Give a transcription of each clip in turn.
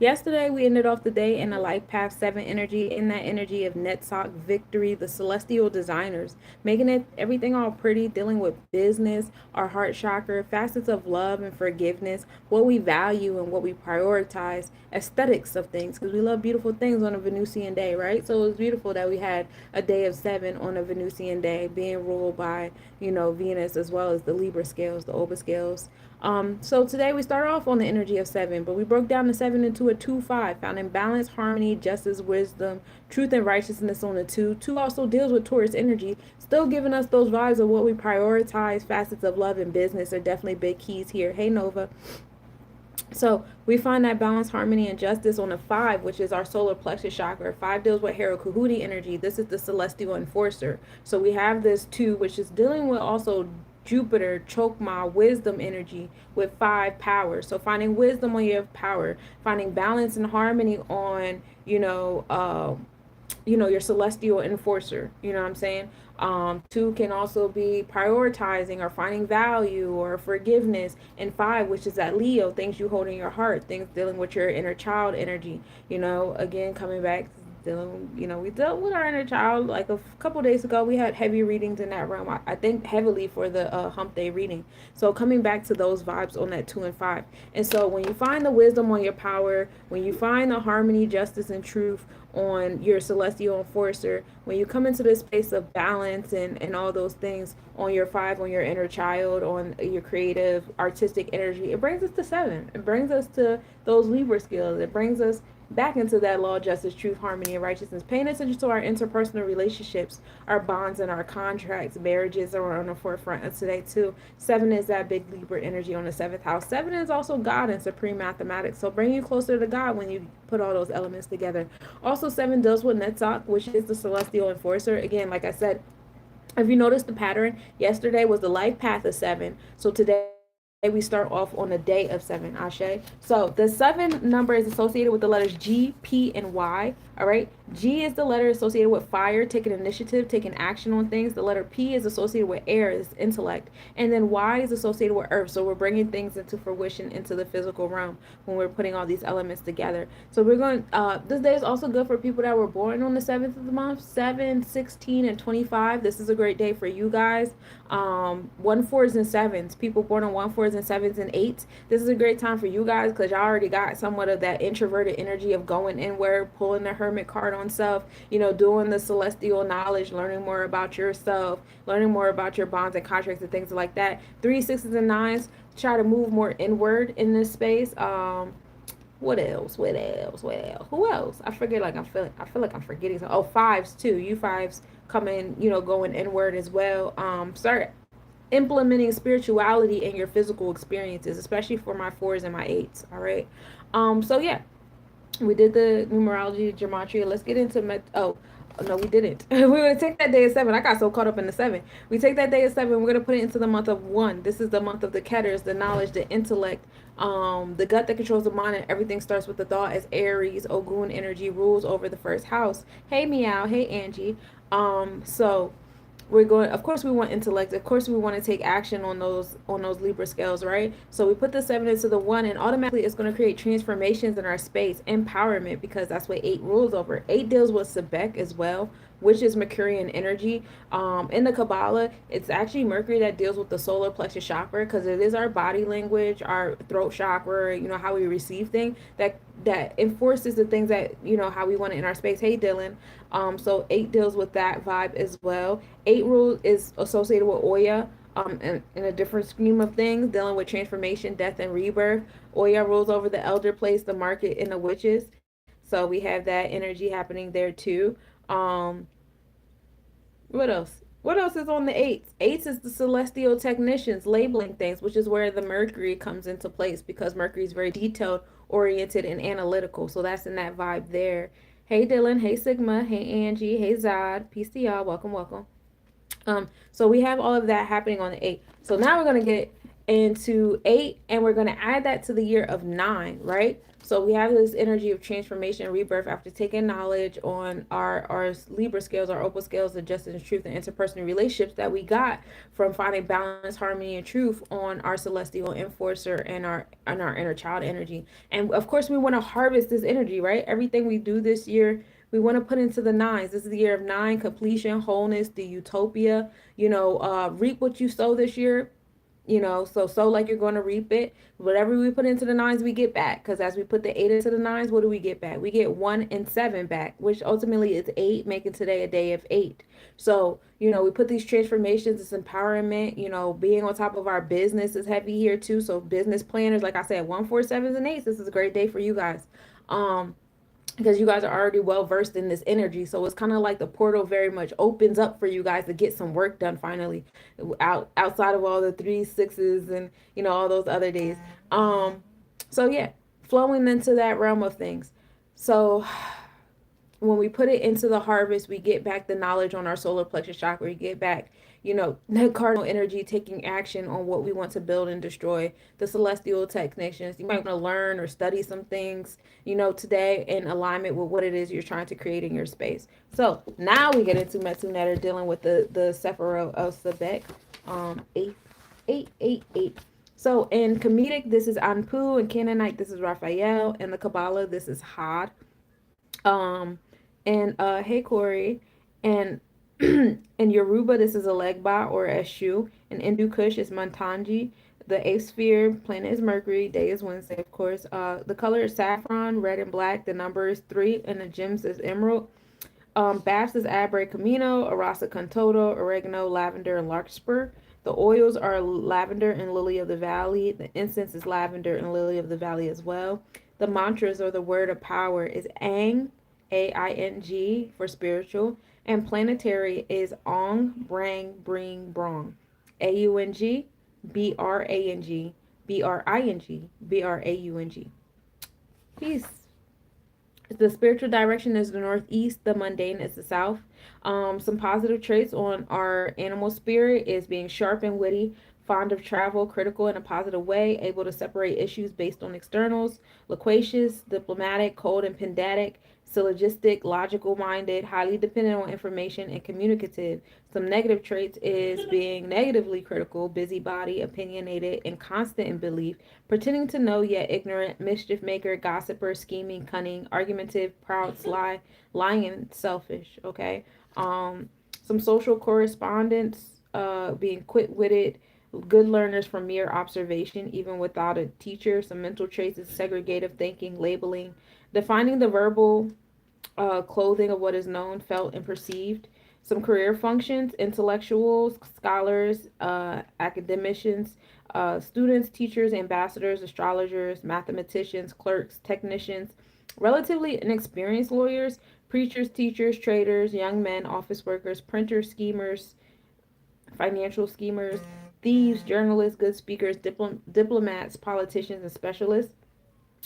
Yesterday, we ended off the day in a Life Path 7 energy, in that energy of Netzach, victory, the celestial designers, making it everything all pretty, dealing with business, our heart chakra, facets of love and forgiveness, what we value and what we prioritize, aesthetics of things, because we love beautiful things on a Venusian day, right? So it was beautiful that we had a day of 7 on a Venusian day, being ruled by, Venus, as well as the Libra scales, the Oba scales. So today we start off on the energy of 7, but we broke down the 7 into a 2-5, found in balance, harmony, justice, wisdom, truth, and righteousness on the 2. 2 also deals with Taurus energy, still giving us those vibes of what we prioritize. Facets of love and business are definitely big keys here. Hey, Nova. So we find that balance, harmony, and justice on a 5, which is our solar plexus chakra. 5 deals with Hero Kahuti energy. This is the celestial enforcer. So we have this 2, which is dealing with also Jupiter, Chokma, wisdom energy with 5 powers. So finding wisdom on your power, finding balance and harmony on, your celestial enforcer. You know what I'm saying? 2 can also be prioritizing or finding value or forgiveness. And 5, which is that Leo, things you hold in your heart, things dealing with your inner child energy. Again, coming back, we dealt with our inner child like a couple days ago. We had heavy readings in that realm. I think heavily for the hump day reading. So coming back to those vibes on that 2 and 5. And so when you find the wisdom on your power, when you find the harmony, justice, and truth on your celestial enforcer, when you come into this space of balance and all those things on your 5, on your inner child, on your creative artistic energy, it brings us to 7. It brings us to those Libra skills. It brings us back into that law, justice, truth, harmony, and righteousness. Paying attention to our interpersonal relationships, our bonds, and our contracts. Marriages are on the forefront of today too. 7 is that big Libra energy on the 7th house. 7 is also God and supreme mathematics. So bring you closer to God when you put all those elements together. Also, 7 deals with Netzach, which is the celestial enforcer. Again, like I said, if you notice the pattern, yesterday was the life path of 7. So today we start off on a day of 7, Ashe. So the 7 number is associated with the letters G, P, and Y. All right. G is the letter associated with fire, taking initiative, taking action on things. The letter P is associated with air, is intellect. And then Y is associated with earth. So we're bringing things into fruition, into the physical realm when we're putting all these elements together. So we're going, this day is also good for people that were born on the 7th of the month, 7, 16, and 25. This is a great day for you guys. 1, 4s, and 7s. People born on 1, 4s, and 7s, and 8s. This is a great time for you guys because y'all already got somewhat of that introverted energy of going inward, pulling the hermit card on self, doing the celestial knowledge, learning more about yourself, learning more about your bonds and contracts and things like that. 3, 6s, and 9s try to move more inward in this space. What else? Who else? I feel like I'm forgetting some. Oh, 5s too. You 5s coming, going inward as well. Start implementing spirituality in your physical experiences, especially for my 4s and my 8s. All right. So yeah, we did the numerology, gematria. Let's get into no, we didn't. We're going to take that day of 7. I got so caught up in the 7. We take that day of 7. We're going to put it into the month of 1. This is the month of the Ketters, the knowledge, the intellect, the gut that controls the mind, and everything starts with the thought, as Aries, Ogun energy rules over the first house. Hey, Meow. Hey, Angie. So we're going, of course we want intellect, of course we want to take action on those Libra scales, right? So we put the 7 into the 1, and automatically it's going to create transformations in our space, empowerment, because that's what 8 rules over. 8 deals with Sabbath as well, which is Mercurian energy. In the Kabbalah, it's actually Mercury that deals with the solar plexus chakra, because it is our body language, our throat chakra, how we receive things that enforces the things that, how we want it in our space. Hey, Dylan. So 8 deals with that vibe as well. 8 rule is associated with Oya, in a different scheme of things, dealing with transformation, death, and rebirth. Oya rules over the elder place, the market, and the witches. So we have that energy happening there too. What else? What else is on the 8s? 8s is the celestial technicians labeling things, which is where the Mercury comes into place, because Mercury is very detailed, oriented, and analytical. So that's in that vibe there. Hey, Dylan. Hey, Sigma. Hey, Angie. Hey, Zod. Peace to y'all. Welcome, welcome. So we have all of that happening on the 8th. So now we're going to get into 8, and we're going to add that to the year of 9, right? So we have this energy of transformation and rebirth after taking knowledge on our Libra scales, our opal scales, the justice and truth and interpersonal relationships that we got from finding balance, harmony, and truth on our celestial enforcer and our inner child energy. And of course, we want to harvest this energy, right? Everything we do this year, we want to put into the 9s. This is the year of 9, completion, wholeness, the utopia. Reap what you sow this year. So like you're going to reap it. Whatever we put into the 9s, we get back. Because as we put the 8 into the 9s, what do we get back? We get 1 and 7 back, which ultimately is 8, making today a day of 8. So, we put these transformations, this empowerment, being on top of our business is heavy here too. So business planners, like I said, 1, 4, 7s, and 8s, this is a great day for you guys. Because you guys are already well versed in this energy. So it's kind of like the portal very much opens up for you guys to get some work done finally, outside of all the 3, 6s and all those other days. So yeah, flowing into that realm of things. So when we put it into the harvest, we get back the knowledge on our solar plexus chakra. We get back, the cardinal energy, taking action on what we want to build and destroy, the celestial technicians. You might want to learn or study some things, today in alignment with what it is you're trying to create in your space. So now we get into Metsu Netter, dealing with the Sephirot of Sabbath, 8. So in comedic, this is Anpu. In Canaanite, this is Raphael. In the Kabbalah, this is Had. And hey Corey, and in Yoruba, this is Alegba or Eshu. In Hindu Kush, is Mantanji. The 8th sphere planet is Mercury. Day is Wednesday, of course. The color is saffron, red and black. The number is 3, and the gems is emerald. Baths is Abre Camino, Arasa Cantoto, oregano, lavender, and larkspur. The oils are lavender and lily of the valley. The incense is lavender and lily of the valley as well. The mantras or the word of power is Ang, AING for spiritual, and planetary is Ong, Brang, Bring, Brong, AUNG, BRANG, BRING, BRAUNG. Peace. The spiritual direction is the northeast, the mundane is the south. Some positive traits on our animal spirit is being sharp and witty, fond of travel, critical in a positive way, able to separate issues based on externals, loquacious, diplomatic, cold and pedantic, syllogistic, logical minded, highly dependent on information, and communicative. Some negative traits is being negatively critical, busybody, opinionated, and constant in belief, pretending to know yet ignorant, mischief maker, gossiper, scheming, cunning, argumentative, proud, sly, lying, selfish. Okay. Some social correspondence, being quick-witted, good learners from mere observation, even without a teacher. Some mental traits is segregative thinking, labeling, defining the verbal clothing of what is known, felt, and perceived. Some career functions, intellectuals, scholars, academicians, students, teachers, ambassadors, astrologers, mathematicians, clerks, technicians, relatively inexperienced lawyers, preachers, teachers, traders, young men, office workers, printers, schemers, financial schemers, thieves, journalists, good speakers, diplomats, politicians, and specialists.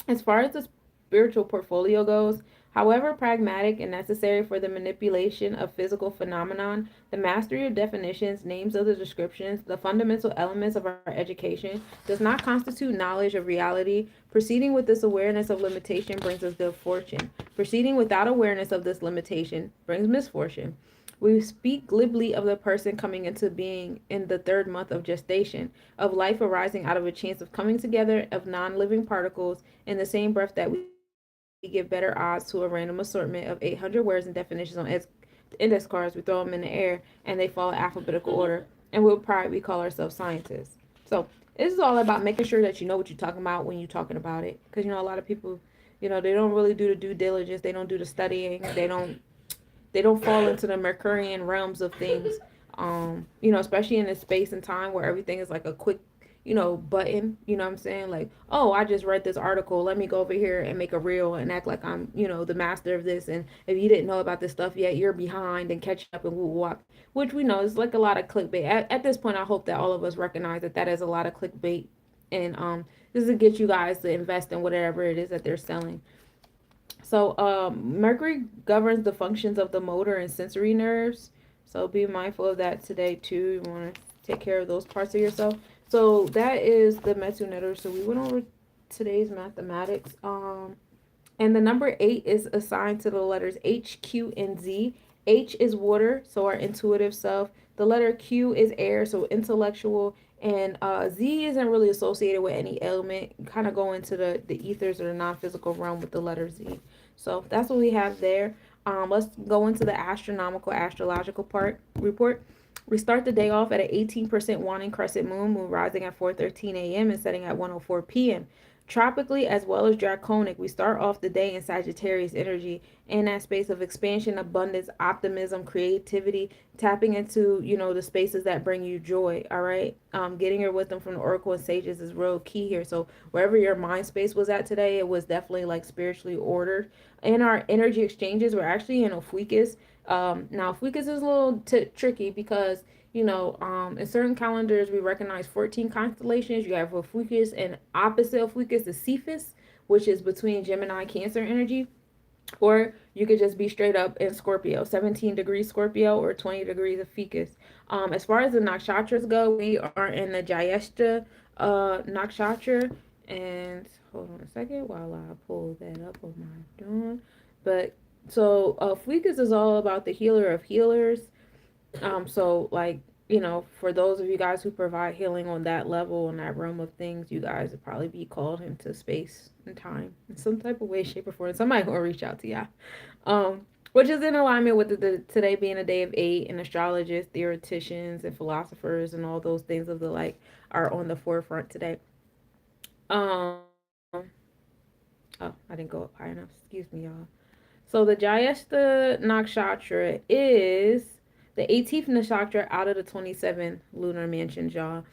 As far as the spiritual portfolio goes, however pragmatic and necessary for the manipulation of physical phenomenon, the mastery of definitions, names of the descriptions, the fundamental elements of our education, does not constitute knowledge of reality. Proceeding with this awareness of limitation brings us good fortune. Proceeding without awareness of this limitation brings misfortune. We speak glibly of the person coming into being in the 3rd month of gestation, of life arising out of a chance of coming together of non-living particles in the same breath that we give better odds to a random assortment of 800 words and definitions on index cards. We throw them in the air and they follow alphabetical order. And with pride, we call ourselves scientists. So this is all about making sure that you know what you're talking about when you're talking about it. Because, a lot of people, they don't really do the due diligence. They don't do the studying. They don't fall into the Mercurian realms of things, especially in this space and time where everything is like a quick, button, what I'm saying? Like, oh, I just read this article. Let me go over here and make a reel and act like I'm, the master of this. And if you didn't know about this stuff yet, you're behind and catch up and whoop, which we know is like a lot of clickbait. At this point, I hope that all of us recognize that is a lot of clickbait. And this is to get you guys to invest in whatever it is that they're selling. So Mercury governs the functions of the motor and sensory nerves. So be mindful of that today too. You want to take care of those parts of yourself. So that is the Metu Netter. So we went over today's mathematics. And the number 8 is assigned to the letters H, Q, and Z. H is water, so our intuitive self. The letter Q is air, so intellectual. And Z isn't really associated with any element. You kind of go into the ethers or the non-physical realm with the letter Z. So that's what we have there. Let's go into the astronomical, astrological part report. We start the day off at an 18% waning crescent moon rising at 4:13 a.m. and setting at 1:04 p.m. Tropically as well as draconic, we start off the day in Sagittarius energy, in that space of expansion, abundance, optimism, creativity, tapping into, the spaces that bring you joy. All right. Getting your wisdom from the oracle and sages is real key here. So wherever your mind space was at today, it was definitely like spiritually ordered. In our energy exchanges, we're actually in Ophiuchus. Now Ophiuchus is a little tricky because in certain calendars we recognize 14 constellations. You have Ophiuchus, and opposite Ophiuchus is Cephas, which is between Gemini Cancer energy. Or you could just be straight up in Scorpio, 17 degrees Scorpio or 20 degrees of Ficus. As far as the nakshatras go, we are in the Jyeshta nakshatra. And hold on a second while I pull that up on my dawn. But so Ficus is all about the healer of healers. So like, for those of you guys who provide healing on that level, in that realm of things, you guys would probably be called into space and time in some type of way, shape, or form. Somebody will reach out to you. Which is in alignment with the today being a day of 8, and astrologists, theoreticians, and philosophers, and all those things of the like are on the forefront today. Oh, I didn't go up high enough. Excuse me, y'all. So the Jyeshta Nakshatra is the 18th nakshatra out of the 27 lunar mansions, y'all.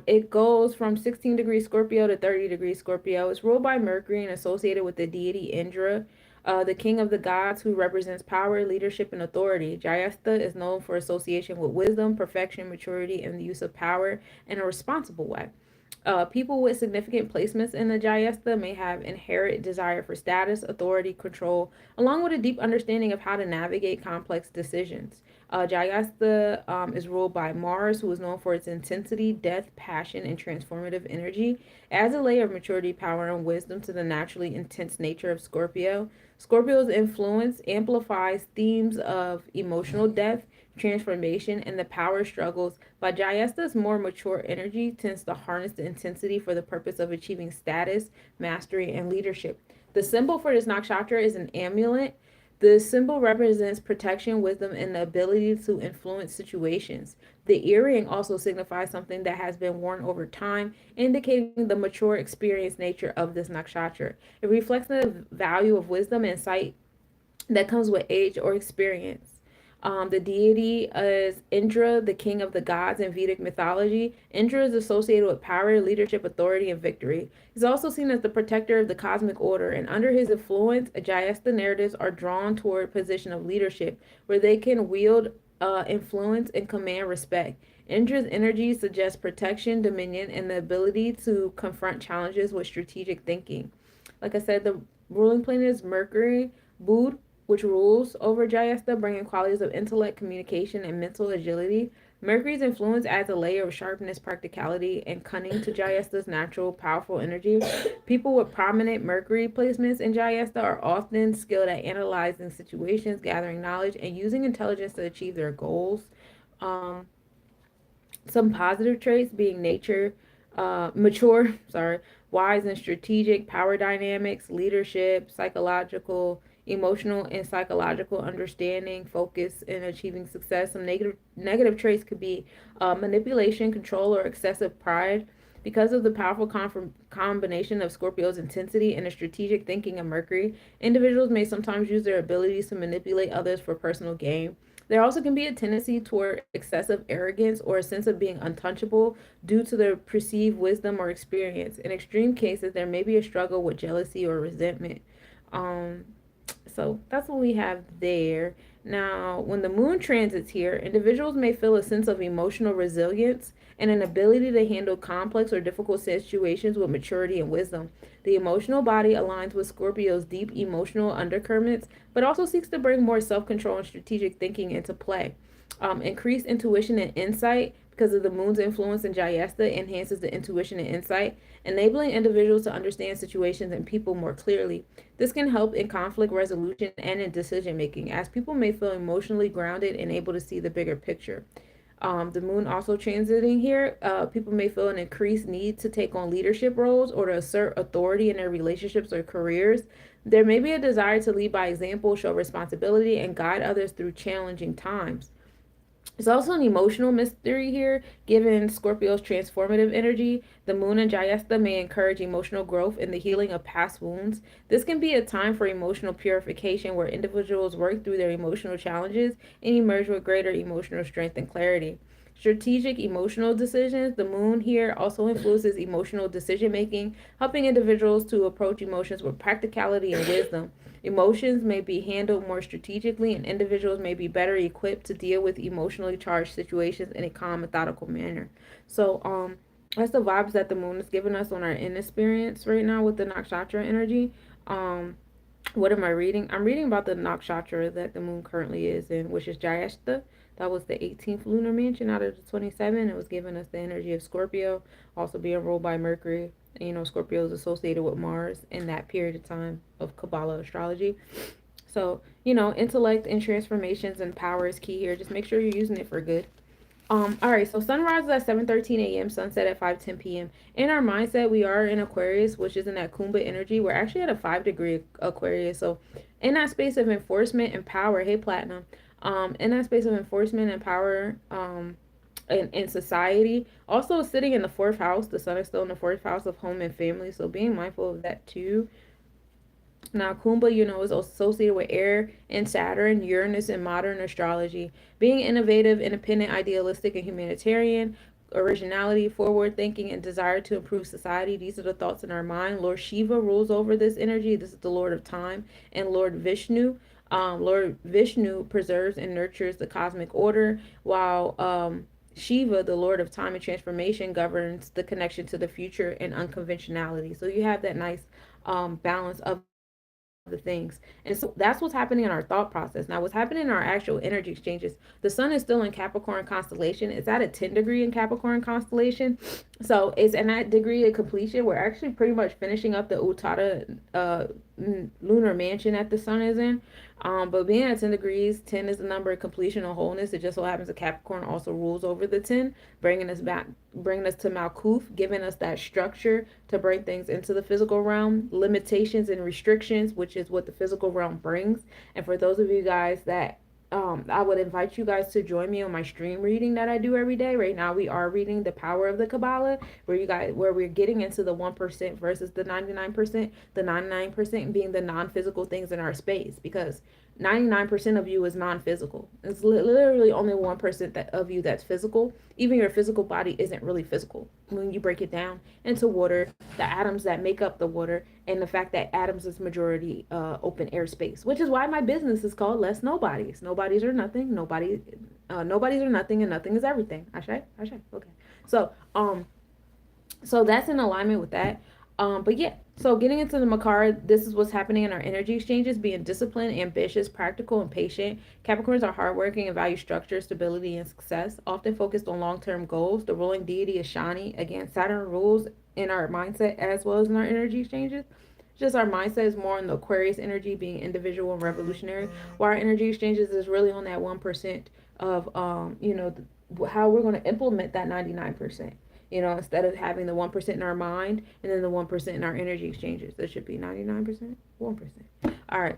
It goes from 16 degrees Scorpio to 30 degrees Scorpio. It's ruled by Mercury and associated with the deity Indra, the king of the gods, who represents power, leadership, and authority. Jyeshta is known for association with wisdom, perfection, maturity, and the use of power in a responsible way. People with significant placements in the Jyeshta may have inherent desire for status, authority, control, along with a deep understanding of how to navigate complex decisions. Jyeshta is ruled by Mars, who is known for its intensity, depth, passion, and transformative energy. It adds a layer of maturity, power, and wisdom to the naturally intense nature of Scorpio. Scorpio's influence amplifies themes of emotional depth, transformation, and the power struggles, but Jyeshta's more mature energy tends to harness the intensity for the purpose of achieving status, mastery, and leadership. The symbol for this nakshatra is an amulet. The symbol represents protection, wisdom, and the ability to influence situations. The earring also signifies something that has been worn over time, indicating the mature, experienced nature of this nakshatra. It reflects the value of wisdom and sight that comes with age or experience. The deity is Indra, the king of the gods in Vedic mythology. Indra is associated with power, leadership, authority, and victory. He's also seen as the protector of the cosmic order, and under his influence, Jyeshta narratives are drawn toward a position of leadership where they can wield influence and command respect. Indra's energy suggests protection, dominion, and the ability to confront challenges with strategic thinking. Like I said, the ruling planet is Mercury, Bud, which rules over Jyeshta, bringing qualities of intellect, communication, and mental agility. Mercury's influence adds a layer of sharpness, practicality, and cunning to Jyeshta's natural, powerful energy. People with prominent Mercury placements in Jyeshta are often skilled at analyzing situations, gathering knowledge, and using intelligence to achieve their goals. Um, some positive traits being mature, wise and strategic, power dynamics, leadership, psychological, emotional and psychological understanding, focus in achieving success. Some negative traits could be manipulation, control, or excessive pride. Because of the powerful combination of Scorpio's intensity and the strategic thinking of Mercury, individuals may sometimes use their abilities to manipulate others for personal gain. There also can be a tendency toward excessive arrogance or a sense of being untouchable due to their perceived wisdom or experience. In extreme cases, there may be a struggle with jealousy or resentment. Um, so that's what we have there. Now, when the moon transits here, individuals may feel a sense of emotional resilience and an ability to handle complex or difficult situations with maturity and wisdom. The emotional body aligns with Scorpio's deep emotional undercurrents, but also seeks to bring more self control and strategic thinking into play. Increased intuition and insight because of the moon's influence in Jayesta, enhances the intuition and insight, enabling individuals to understand situations and people more clearly. This can help in conflict resolution and in decision making, as people may feel emotionally grounded and able to see the bigger picture. The moon also transiting here, people may feel an increased need to take on leadership roles or to assert authority in their relationships or careers. There may be a desire to lead by example, show responsibility, and guide others through challenging times. There's also an emotional mystery here, given Scorpio's transformative energy. The moon in Jayesta may encourage emotional growth and the healing of past wounds. This can be a time for emotional purification where individuals work through their emotional challenges and emerge with greater emotional strength and clarity. Strategic emotional decisions. The moon here also influences emotional decision making, helping individuals to approach emotions with practicality and wisdom. Emotions may be handled more strategically, and individuals may be better equipped to deal with emotionally charged situations in a calm, methodical manner. So, that's the vibes that the moon is giving us on our inexperience right now with the nakshatra energy. Um, what am I reading? I'm reading about the nakshatra that the moon currently is in, which is Jayeshta. That was the 18th lunar mansion out of the 27. It was giving us the energy of Scorpio, also being ruled by Mercury. And, Scorpio is associated with Mars in that period of time of Kabbalah astrology. So, intellect and transformations and power is key here. Just make sure you're using it for good. All right, so sunrise is at 7:13 a.m., sunset at 5:10 p.m. In our mindset, we are in Aquarius, which is in that Kumbha energy. We're actually at a 5-degree Aquarius. So in that space of enforcement and power, hey Platinum, in that space of enforcement and power, in society, also sitting in the fourth house, the sun is still in the fourth house of home and family. So being mindful of that too. Now, Kumbha, is associated with air and Saturn, Uranus, and modern astrology. Being innovative, independent, idealistic, and humanitarian, originality, forward thinking, and desire to improve society. These are the thoughts in our mind. Lord Shiva rules over this energy. This is the Lord of Time. And Lord Vishnu. Lord Vishnu preserves and nurtures the cosmic order, while Shiva, the Lord of Time and Transformation, governs the connection to the future and unconventionality. So you have that nice balance of the things. And so that's what's happening in our thought process. Now, what's happening in our actual energy exchanges, the sun is still in Capricorn constellation. It's at a 10 degree in Capricorn constellation. So it's in that degree of completion. We're actually pretty much finishing up the Uttara lunar mansion that the sun is in. But being at 10 degrees, 10 is the number of completion and wholeness. It just so happens that Capricorn also rules over the 10, bringing us to Malkuth, giving us that structure to bring things into the physical realm, limitations and restrictions, which is what the physical realm brings. And for those of you guys that I would invite you guys to join me on my stream reading that I do every day. Right now, we are reading The Power of the Kabbalah, where we're getting into the 1% versus the 99%. The 99% being the non-physical things in our space, because 99% of you is non-physical. It's literally only 1% of you that's physical. Even your physical body isn't really physical when you break it down into water, the atoms that make up the water, and the fact that atoms is majority open air space, which is why my business is called Lesnobodies. Nobodies are nothing. Nobodies are nothing, and nothing is everything. Ashe? Okay. So that's in alignment with that. But yeah, so getting into the Makara, this is what's happening in our energy exchanges: being disciplined, ambitious, practical, and patient. Capricorns are hardworking and value structure, stability, and success, often focused on long-term goals. The ruling deity is Shani. Again, Saturn rules in our mindset as well as in our energy exchanges. Just our mindset is more on the Aquarius energy, being individual and revolutionary, while our energy exchanges is really on that 1% of how we're going to implement that 99%. Instead of having the 1% in our mind and then the 1% in our energy exchanges, there should be 99%, 1%. All right.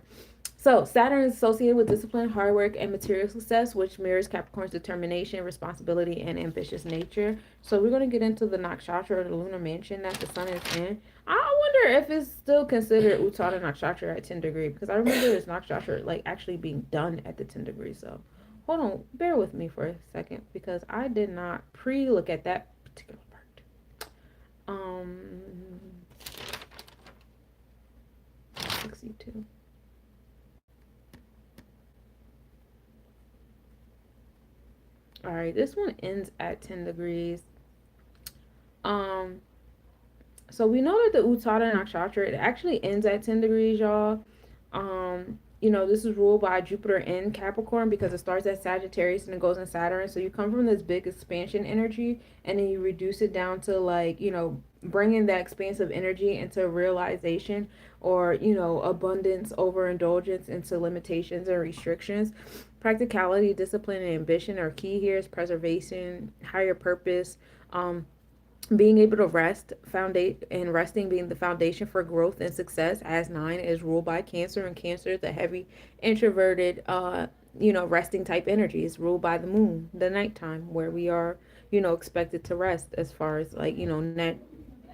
So Saturn is associated with discipline, hard work, and material success, which mirrors Capricorn's determination, responsibility, and ambitious nature. So we're going to get into the nakshatra, or the lunar mansion that the sun is in. I wonder if it's still considered Uttara nakshatra at 10 degrees, because I remember this nakshatra like actually being done at the 10 degrees. So hold on, bear with me for a second, because I did not pre-look at that particular part. 62. All right, this one ends at 10 degrees. So we know that the Uttara Nakshatra, it actually ends at 10 degrees, y'all. this is ruled by Jupiter in Capricorn because it starts at Sagittarius and it goes in Saturn. So you come from this big expansion energy and then you reduce it down to like, bringing that expansive energy into realization or, abundance, overindulgence into limitations and restrictions. Practicality, discipline, and ambition are key here. Is preservation, higher purpose, being able to rest, foundation, and resting being the foundation for growth and success. As 9 is ruled by Cancer, and Cancer is a heavy introverted resting type energy. Is ruled by the moon, the nighttime, where we are expected to rest, as far as like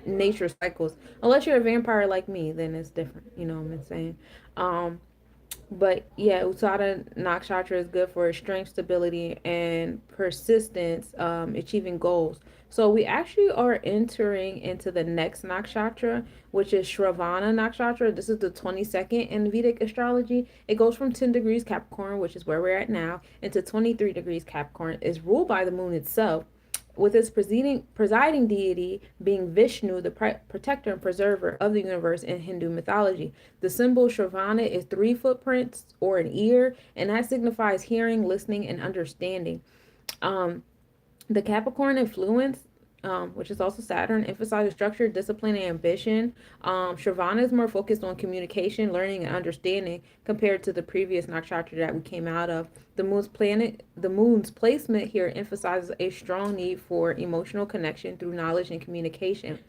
nature cycles. Unless you're a vampire like me, then it's different, what I'm saying. But yeah, Uttara Nakshatra is good for strength, stability, and persistence, achieving goals. So we actually are entering into the next nakshatra, which is Shravana Nakshatra. This is the 22nd in Vedic astrology. It goes from 10 degrees Capricorn, which is where we're at now, into 23 degrees Capricorn. Is ruled by the moon itself, with its presiding deity being Vishnu, the protector and preserver of the universe in Hindu mythology. The symbol Shravana is 3 footprints or an ear, and that signifies hearing, listening, and understanding. The Capricorn influence, which is also Saturn, emphasizes structure, discipline, and ambition. Shravana is more focused on communication, learning, and understanding compared to the previous nakshatra that we came out of. The moon's placement here emphasizes a strong need for emotional connection through knowledge and communication.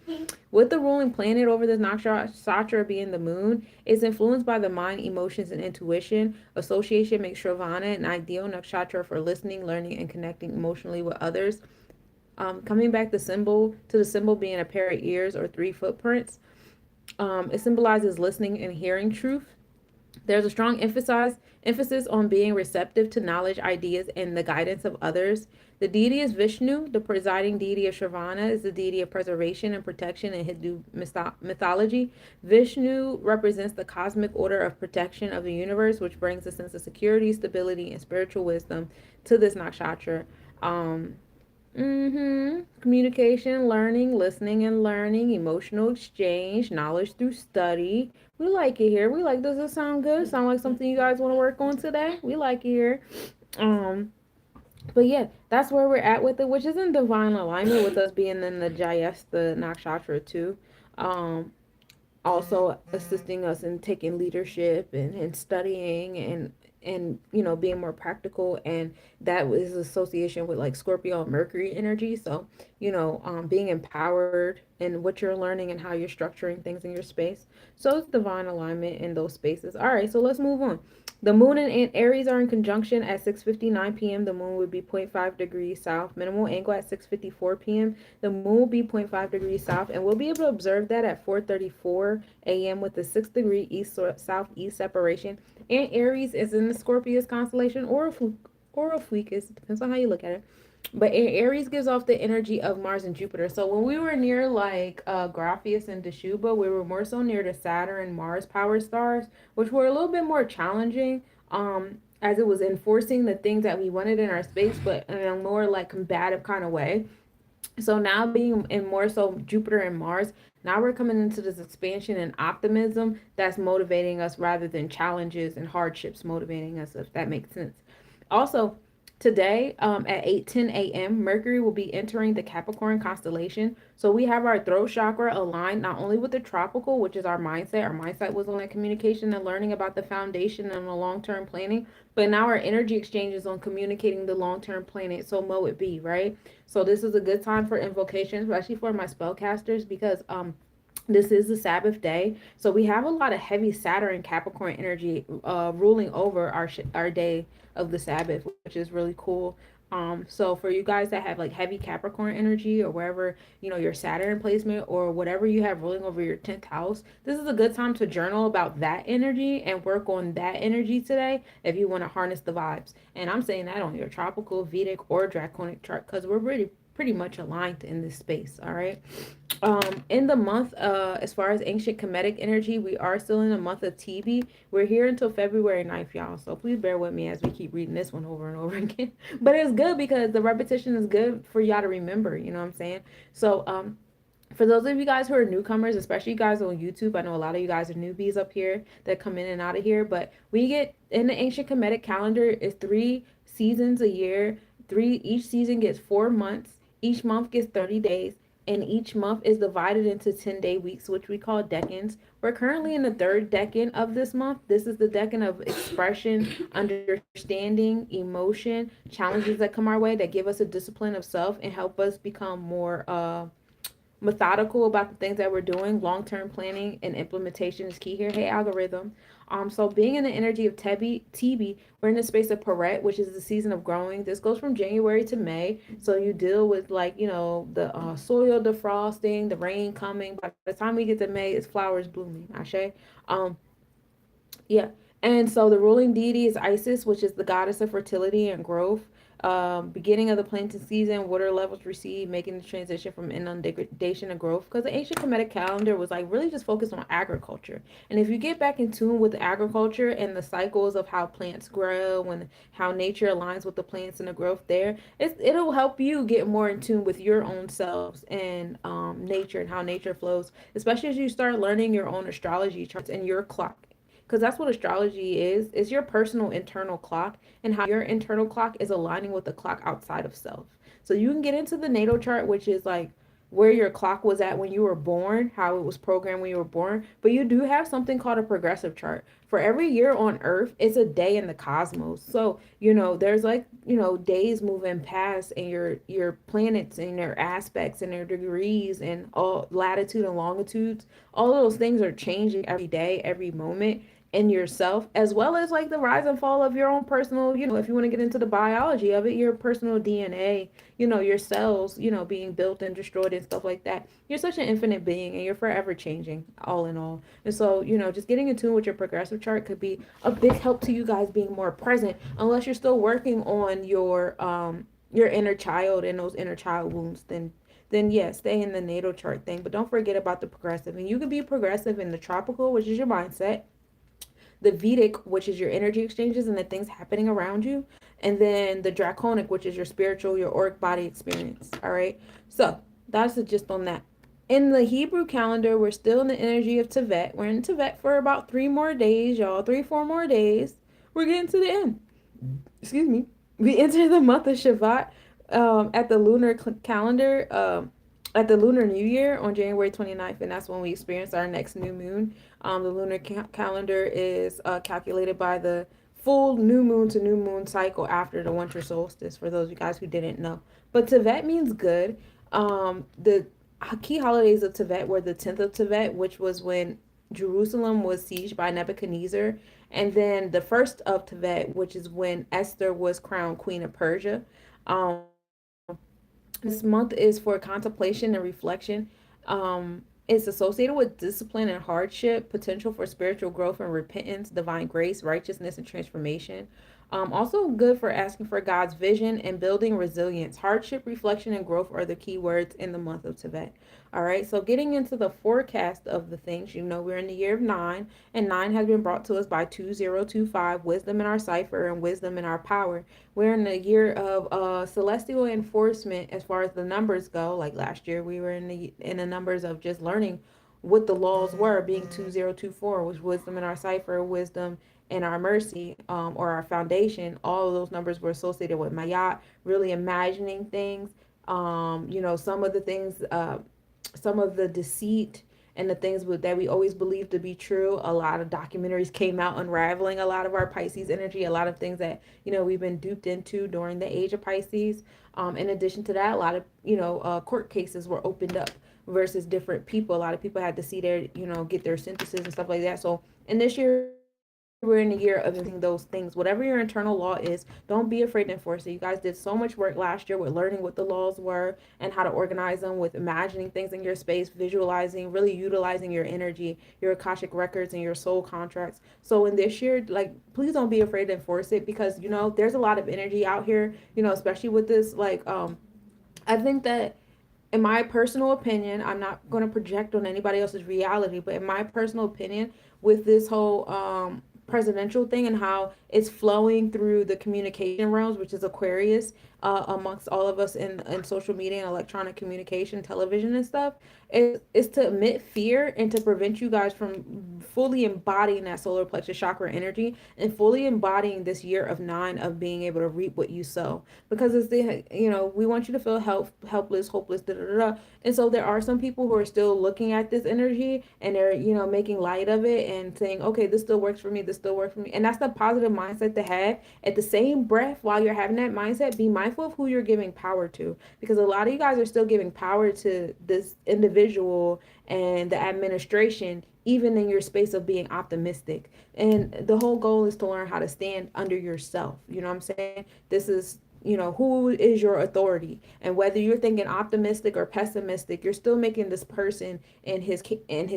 With the ruling planet over this nakshatra being the moon, is influenced by the mind, emotions, and intuition. Association makes Shravana an ideal nakshatra for listening, learning, and connecting emotionally with others. Coming back to the symbol being a pair of ears or 3 footprints, it symbolizes listening and hearing truth. There's a strong emphasis on being receptive to knowledge, ideas, and the guidance of others. The deity is Vishnu. The presiding deity of Shravana is the deity of preservation and protection in Hindu mythology. Vishnu represents the cosmic order of protection of the universe, which brings a sense of security, stability, and spiritual wisdom to this nakshatra. Communication, learning, listening and learning, emotional exchange, knowledge through study. We like it here. We like, does this sound good? Sound like something you guys want to work on today? We like it here. But yeah, that's where we're at with it, which is in divine alignment with us being in the Jayesta Nakshatra too. Also assisting us in taking leadership and studying and being more practical, and that is association with like Scorpio and Mercury energy. So being empowered in what you're learning and how you're structuring things in your space. So it's divine alignment in those spaces. All right, so let's move on. The moon and Aries are in conjunction at 6:59 p.m. The moon would be 0.5 degrees south. Minimal angle at 6:54 p.m. The moon will be 0.5 degrees south, and we'll be able to observe that at 4:34 a.m. with the 6-degree east or southeast separation. And Aries is in the Scorpius constellation, or a Fucus, depends on how you look at it. But Aries gives off the energy of Mars and Jupiter. So when we were near like Graphius and Dashuba, we were more so near the Saturn and Mars power stars, which were a little bit more challenging, as it was enforcing the things that we wanted in our space, but in a more like combative kind of way. So now being in more so Jupiter and Mars, now we're coming into this expansion and optimism that's motivating us rather than challenges and hardships motivating us, if that makes sense. Also, today, at 8:10 a.m., Mercury will be entering the Capricorn constellation. So we have our throat chakra aligned not only with the tropical, which is our mindset. Our mindset was on that communication and learning about the foundation and the long-term planning. But now our energy exchange is on communicating the long-term planning. So mo it be, right? So this is a good time for invocation, especially for my spellcasters, because this is the Sabbath day. So we have a lot of heavy Saturn Capricorn energy ruling over our day of the Sabbath, which is really cool. So for you guys that have like heavy Capricorn energy, or wherever, your Saturn placement or whatever you have ruling over your 10th house, this is a good time to journal about that energy and work on that energy today if you want to harness the vibes. And I'm saying that on your tropical, Vedic, or Draconic chart, because we're pretty much aligned in this space. All right. In the month, as far as ancient Kemetic energy, we are still in the month of Tv. We're here until February 9th, y'all. So please bear with me as we keep reading this one over and over again. But it's good because the repetition is good for y'all to remember, you know what I'm saying? So, For those of you guys who are newcomers, especially you guys on YouTube, I know a lot of you guys are newbies up here that come in and out of here, but we get in the ancient Kemetic calendar is 3 seasons a year. Each season gets 4 months. Each month gets 30 days, and each month is divided into 10-day weeks, which we call decans. We're currently in the third decan of this month. This is the decan of expression, understanding, emotion, challenges that come our way that give us a discipline of self and help us become more methodical about the things that we're doing. Long-term planning and implementation is key here. Hey, algorithm. So being in the energy of TB, we're in the space of Peret, which is the season of growing. This goes from January to May. So you deal with, like, the soil defrosting, the rain coming. By the time we get to May, it's flowers blooming. Ashe. Um, yeah. And so the ruling deity is Isis, which is the goddess of fertility and growth. Beginning of the planting season, water levels recede, making the transition from inundation to growth. Because the ancient Kemetic calendar was like really just focused on agriculture. And if you get back in tune with agriculture and the cycles of how plants grow and how nature aligns with the plants and the growth there, it'll help you get more in tune with your own selves and nature and how nature flows. Especially as you start learning your own astrology charts and your clock, because that's what astrology is. It's your personal internal clock and how your internal clock is aligning with the clock outside of self. So you can get into the natal chart, which is like where your clock was at when you were born, how it was programmed when you were born. But you do have something called a progressive chart. For every year on Earth, it's a day in the cosmos. So, there's like, days moving past, and your planets and their aspects and their degrees and all latitude and longitudes, all of those things are changing every day, every moment in yourself, as well as like the rise and fall of your own personal, if you want to get into the biology of it, your personal DNA, your cells, being built and destroyed and stuff like that. You're such an infinite being and you're forever changing, all in all. And so, just getting in tune with your progressive chart could be a big help to you guys being more present, unless you're still working on your inner child and those inner child wounds. Then yes, stay in the natal chart thing, but don't forget about the progressive. And you can be progressive in the tropical, which is your mindset, the Vedic, which is your energy exchanges and the things happening around you, and then the Draconic, which is your spiritual, your auric body experience. All right. So that's the gist on that. In the Hebrew calendar, we're still in the energy of Tevet. We're in Tevet for about 3 more days, y'all. 4 more days. We're getting to the end. Excuse me. We enter the month of Shavat at the lunar calendar. At the Lunar New Year on January 29th, and that's when we experience our next new moon. The lunar calendar is calculated by the full new moon to new moon cycle after the winter solstice, for those of you guys who didn't know. But Tevet means good. The key holidays of Tevet were the 10th of Tevet, which was when Jerusalem was sieged by Nebuchadnezzar, and then the 1st of Tevet, which is when Esther was crowned Queen of Persia. This month is for contemplation and reflection. It's associated with discipline and hardship, potential for spiritual growth and repentance, divine grace, righteousness, and transformation. Also good for asking for God's vision and building resilience. Hardship, reflection, and growth are the key words in the month of Tevet. All right, so getting into the forecast of the things, we're in the year of 9, and 9 has been brought to us by 2025, wisdom in our cipher and wisdom in our power. We're in the year of celestial enforcement as far as the numbers go. Like last year, we were in the numbers of just learning what the laws were, being 2024, which wisdom in our cipher, wisdom and our mercy, or our foundation. All of those numbers were associated with Mayat, really imagining things. Some of the things, some of the deceit and the things that we always believed to be true. A lot of documentaries came out unraveling a lot of our Pisces energy, a lot of things that, we've been duped into during the age of Pisces. In addition to that, a lot of, court cases were opened up versus different people. A lot of people had to see their, get their sentences and stuff like that. So in this year, we're in the year of doing those things. Whatever your internal law is, don't be afraid to enforce it. You guys did so much work last year with learning what the laws were and how to organize them, with imagining things in your space, visualizing, really utilizing your energy, your Akashic records, and your soul contracts. So in this year, please don't be afraid to enforce it, because, there's a lot of energy out here, especially with this, I think that, in my personal opinion, I'm not going to project on anybody else's reality, but in my personal opinion, with this whole presidential thing and how it's flowing through the communication realms, which is Aquarius, amongst all of us in social media and electronic communication, television and stuff, is to emit fear and to prevent you guys from fully embodying that solar plexus chakra energy and fully embodying this year of 9 of being able to reap what you sow. Because it's the, we want you to feel helpless, hopeless, da da da. And so there are some people who are still looking at this energy and they're, making light of it and saying, okay, this still works for me, this still works for me. And that's the positive mindset to have. At the same breath, while you're having that mindset, be mindful of who you're giving power to. Because a lot of you guys are still giving power to this individual and the administration, even in your space of being optimistic. And the whole goal is to learn how to stand under yourself. You know what I'm saying? This is, who is your authority, and whether you're thinking optimistic or pessimistic, you're still making this person and his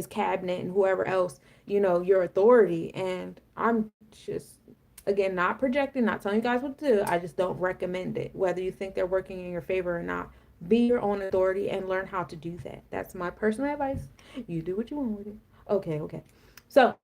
cabinet and whoever else, your authority. And I'm just, again, not projecting, not telling you guys what to do. I just don't recommend it, whether you think they're working in your favor or not. Be your own authority and learn how to do that. That's my personal advice. You do what you want with it. Okay. So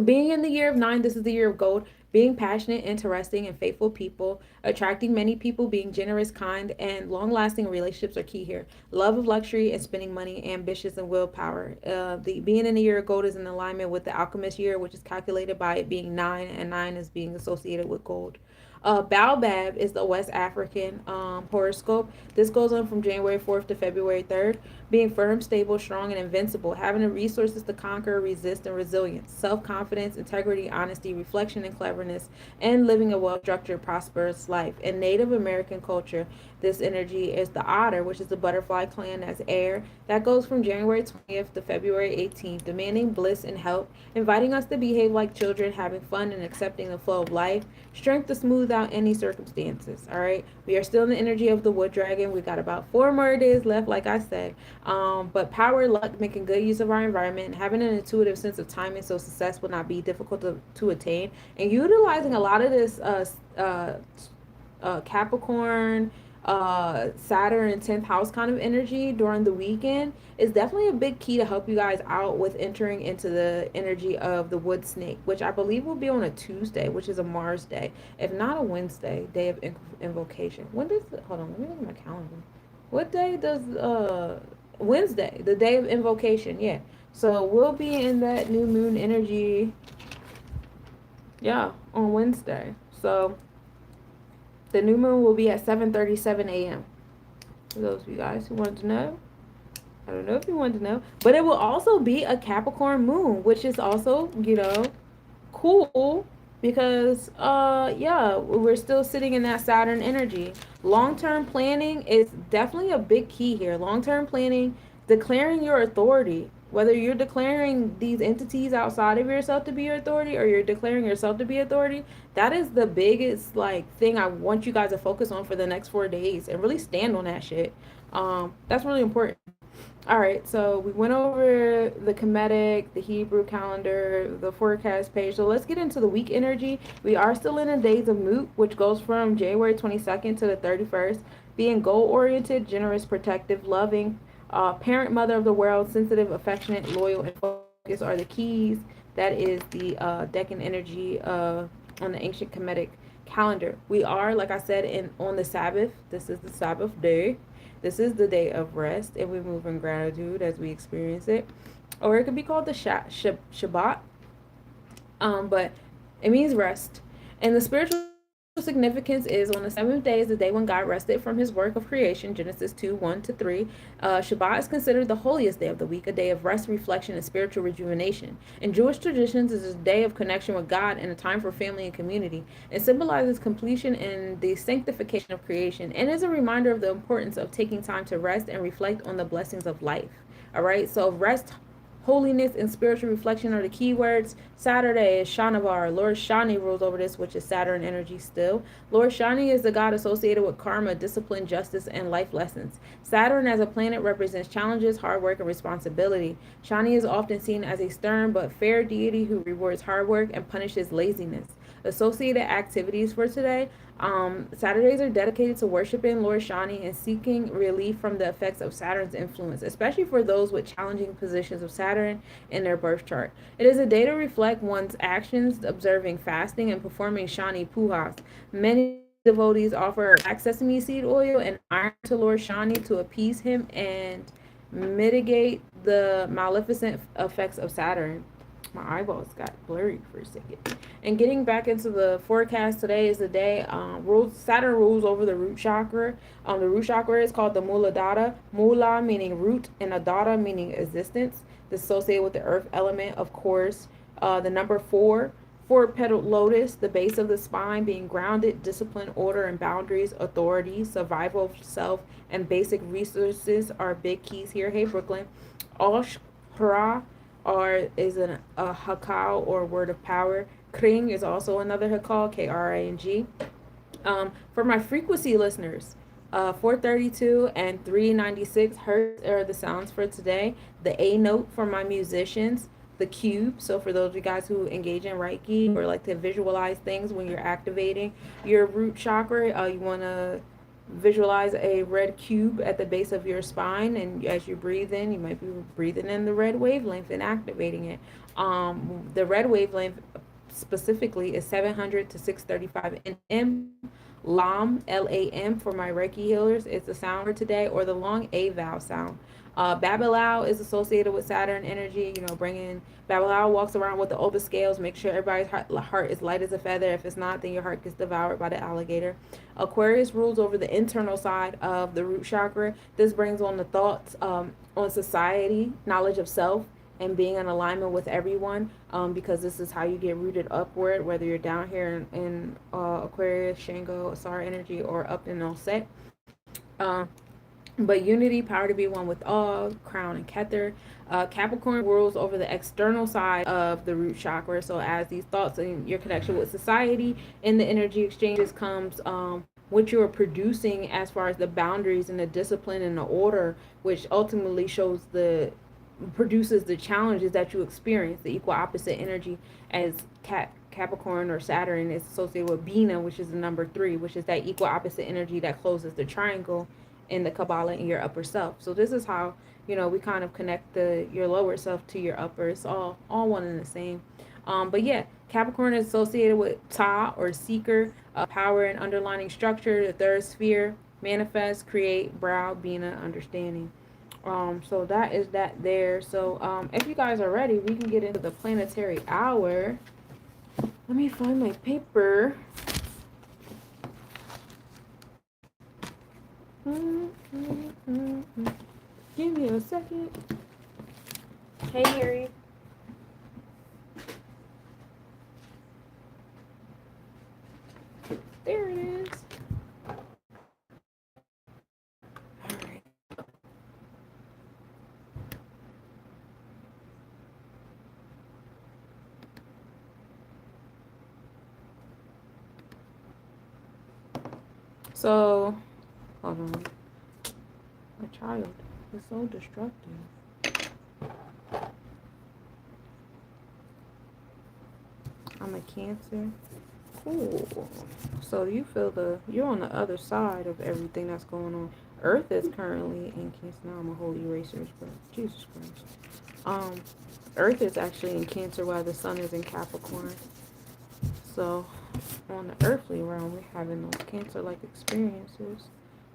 being in the year of 9, this is the year of gold. Being passionate, interesting, and faithful people, attracting many people, being generous, kind, and long-lasting relationships are key here. Love of luxury and spending money, ambitious, and willpower. The being in the year of gold is in alignment with the alchemist year, which is calculated by it being 9, and 9 is being associated with gold. Baobab is the West African horoscope. This goes on from January 4th to February 3rd. Being firm, stable, strong, and invincible. Having the resources to conquer, resist, and resilience. Self-confidence, integrity, honesty, reflection, and cleverness. And living a well-structured, prosperous life. In Native American culture, this energy is the otter, which is the butterfly clan, that's air. That goes from January 20th to February 18th, demanding bliss and help, inviting us to behave like children, having fun and accepting the flow of life, strength to smooth out any circumstances. All right, we are still in the energy of the wood dragon. We got about 4 more days left, like I said. But power, luck, making good use of our environment, and having an intuitive sense of timing so success will not be difficult to attain, and utilizing a lot of this Capricorn, Saturn and 10th house kind of energy during the weekend is definitely a big key to help you guys out with entering into the energy of the wood snake, which I believe will be on a Tuesday, which is a Mars day, if not a Wednesday, day of invocation. When does hold on, let me look at my calendar. What day does Wednesday, the day of invocation? Yeah, so we'll be in that new moon energy, yeah, on Wednesday. So the new moon will be at 7:37 a.m. For those of you guys who wanted to know. I don't know if you wanted to know. But it will also be a Capricorn moon, which is also, cool because, yeah, we're still sitting in that Saturn energy. Long-term planning is definitely a big key here. Long-term planning, declaring your authority. Whether you're declaring these entities outside of yourself to be your authority or you're declaring yourself to be authority, that is the biggest thing I want you guys to focus on for the next 4 days and really stand on that shit. That's really important. All right, so we went over the Kemetic, the Hebrew calendar, the forecast page. So let's get into the week energy. We are still in the days of Moot, which goes from January 22nd to the 31st. Being goal-oriented, generous, protective, loving, parent, mother of the world, sensitive, affectionate, loyal, and focused are the keys. That is the Decan energy on the ancient Kemetic calendar. We are, like I said, on the Sabbath. This is the Sabbath day. This is the day of rest, and we move in gratitude as we experience it. Or it could be called the Shabbat, but it means rest. And the spiritual significance is on the 7th day is the day when God rested from his work of creation, Genesis 2:1-3. Shabbat is considered the holiest day of the week, a day of rest, reflection, and spiritual rejuvenation. In Jewish traditions, it is a day of connection with God and a time for family and community. It symbolizes completion and the sanctification of creation, and is a reminder of the importance of taking time to rest and reflect on the blessings of life. All right, so rest, holiness, and spiritual reflection are the key words. Saturday is Shanavar. Lord Shani rules over this, which is Saturn energy still. Lord Shani is the god associated with karma, discipline, justice, and life lessons. Saturn as a planet represents challenges, hard work, and responsibility. Shani is often seen as a stern but fair deity who rewards hard work and punishes laziness. Associated activities for today. Saturdays are dedicated to worshiping Lord Shani and seeking relief from the effects of Saturn's influence, especially for those with challenging positions of Saturn in their birth chart. It is a day to reflect one's actions, observing fasting and performing Shani Pujas. Many devotees offer black sesame seed oil and iron to Lord Shani to appease him and mitigate the maleficent effects of Saturn. My eyeballs got blurry for a second. And getting back into the forecast, today is the day. Saturn rules over the root chakra. The root chakra is called the Muladhara. Mula meaning root, and Adhara meaning existence. This is associated with the earth element, of course. The number 4, four-petaled lotus, the base of the spine, being grounded, discipline, order, and boundaries, authority, survival of self, and basic resources are big keys here. Hey, Brooklyn. Ashkara is a hakal or word of power. Kring is also another hakal, Kring. For my frequency listeners, 432 and 396 hertz are the sounds for today. The A note for my musicians, the cube. So for those of you guys who engage in Reiki or like to visualize things when you're activating your root chakra, you want to visualize a red cube at the base of your spine, and as you breathe in, you might be breathing in the red wavelength and activating it. The red wavelength specifically is 700 to 635 nm. Lam, Lam, for my Reiki healers is the sound for today, or the long A vowel sound. Babalao is associated with Saturn energy, bringing Babalao walks around with the open scales. Make sure everybody's heart is light as a feather. If it's not, then your heart gets devoured by the alligator. Aquarius rules over the internal side of the root chakra. This brings on the thoughts on society, knowledge of self, and being in alignment with everyone, because this is how you get rooted upward, whether you're down here in Aquarius, Shango, Asar energy, or up in Oset. But unity, power to be one with all, crown and Kether. Capricorn rules over the external side of the root chakra. So as these thoughts and your connection with society in the energy exchanges comes, what you are producing as far as the boundaries and the discipline and the order, which ultimately produces the challenges that you experience. The equal opposite energy, as Capricorn or Saturn is associated with Bina, which is the number 3, which is that equal opposite energy that closes the triangle in the Kabbalah in your upper self. So this is how we kind of connect your lower self to your upper. It's all one and the same. But yeah, Capricorn is associated with Ta or seeker, power and underlining structure, the third sphere, manifest, create, brow, Bina, understanding. So that is that there. So if you guys are ready, we can get into the planetary hour. Let me find my paper. Give me a second. Hey, Harry. There it is. So, hold on. My child is so destructive. I'm a Cancer. Cool. So you feel you're on the other side of everything that's going on. Earth is currently in Cancer. Now I'm a whole erasers, but Jesus Christ. Earth is actually in Cancer while the sun is in Capricorn. So on the earthly realm, we're having those Cancer-like experiences,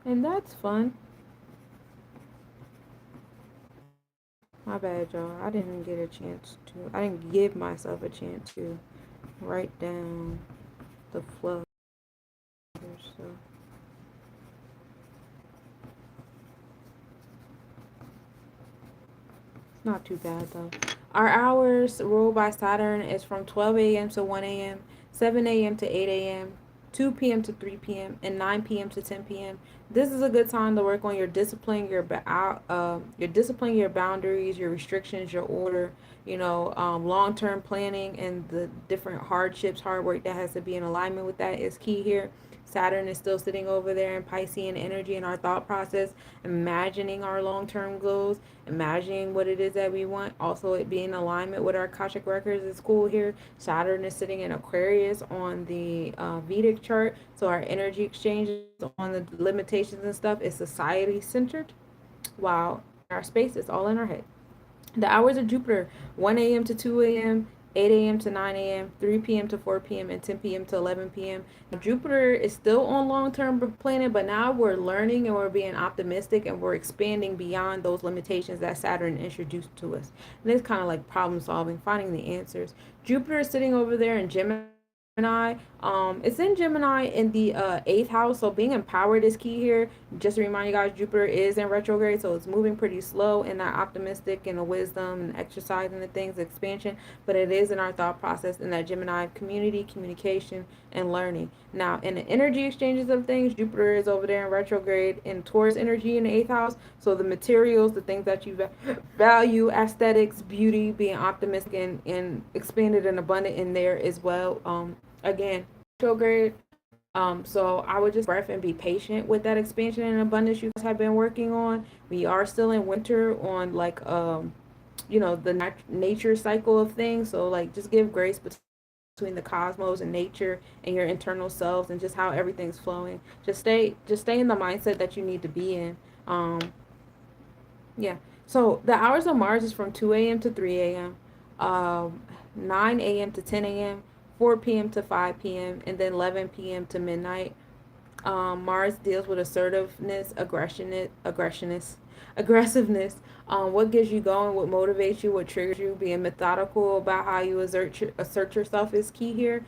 and that's fun. My bad, y'all. I didn't give myself a chance to write down the flow. So it's not too bad though. Our hours ruled by Saturn is from 12 a.m. to 1 a.m., 7 a.m. to 8 a.m., 2 p.m. to 3 p.m., and 9 p.m. to 10 p.m. This is a good time to work on your discipline, your boundaries, your restrictions, your order, long-term planning, and the different hardships, hard work that has to be in alignment with that is key here. Saturn is still sitting over there in Piscean energy in our thought process, imagining our long-term goals, imagining what it is that we want. Also, it being in alignment with our Akashic records is cool here. Saturn is sitting in Aquarius on the Vedic chart, so our energy exchanges on the limitations and stuff is society-centered, while our space is all in our head. The hours of Jupiter, 1 a.m. to 2 a.m., 8 a.m. to 9 a.m., 3 p.m. to 4 p.m., and 10 p.m. to 11 p.m. Jupiter is still on long-term planet, but now we're learning and we're being optimistic and we're expanding beyond those limitations that Saturn introduced to us. And it's kind of like problem solving, finding the answers. Jupiter is sitting over there in Gemini. It's in Gemini in the eighth house, so being empowered is key here. Just to remind you guys, Jupiter is in retrograde, so it's moving pretty slow in that optimistic and the wisdom and exercise and the things, expansion, but it is in our thought process in that Gemini community, communication, and learning. Now, in the energy exchanges of things, Jupiter is over there in retrograde in Taurus energy in the eighth house, so the materials, the things that you value, aesthetics, beauty, being optimistic and expanded and abundant in there as well. Again, retrograde. So I would just breath and be patient with that expansion and abundance you guys have been working on. We are still in winter on like the nature cycle of things. So like just give grace between the cosmos and nature and your internal selves and just how everything's flowing. Just stay in the mindset that you need to be in. Yeah. So the hours of Mars is from 2 a.m. to 3 a.m., 9 a.m. to 10 a.m., 4 p.m. to 5 p.m., and then 11 p.m. to midnight. Mars deals with assertiveness, aggressiveness. What gets you going, what motivates you, what triggers you, being methodical about how you assert yourself is key here.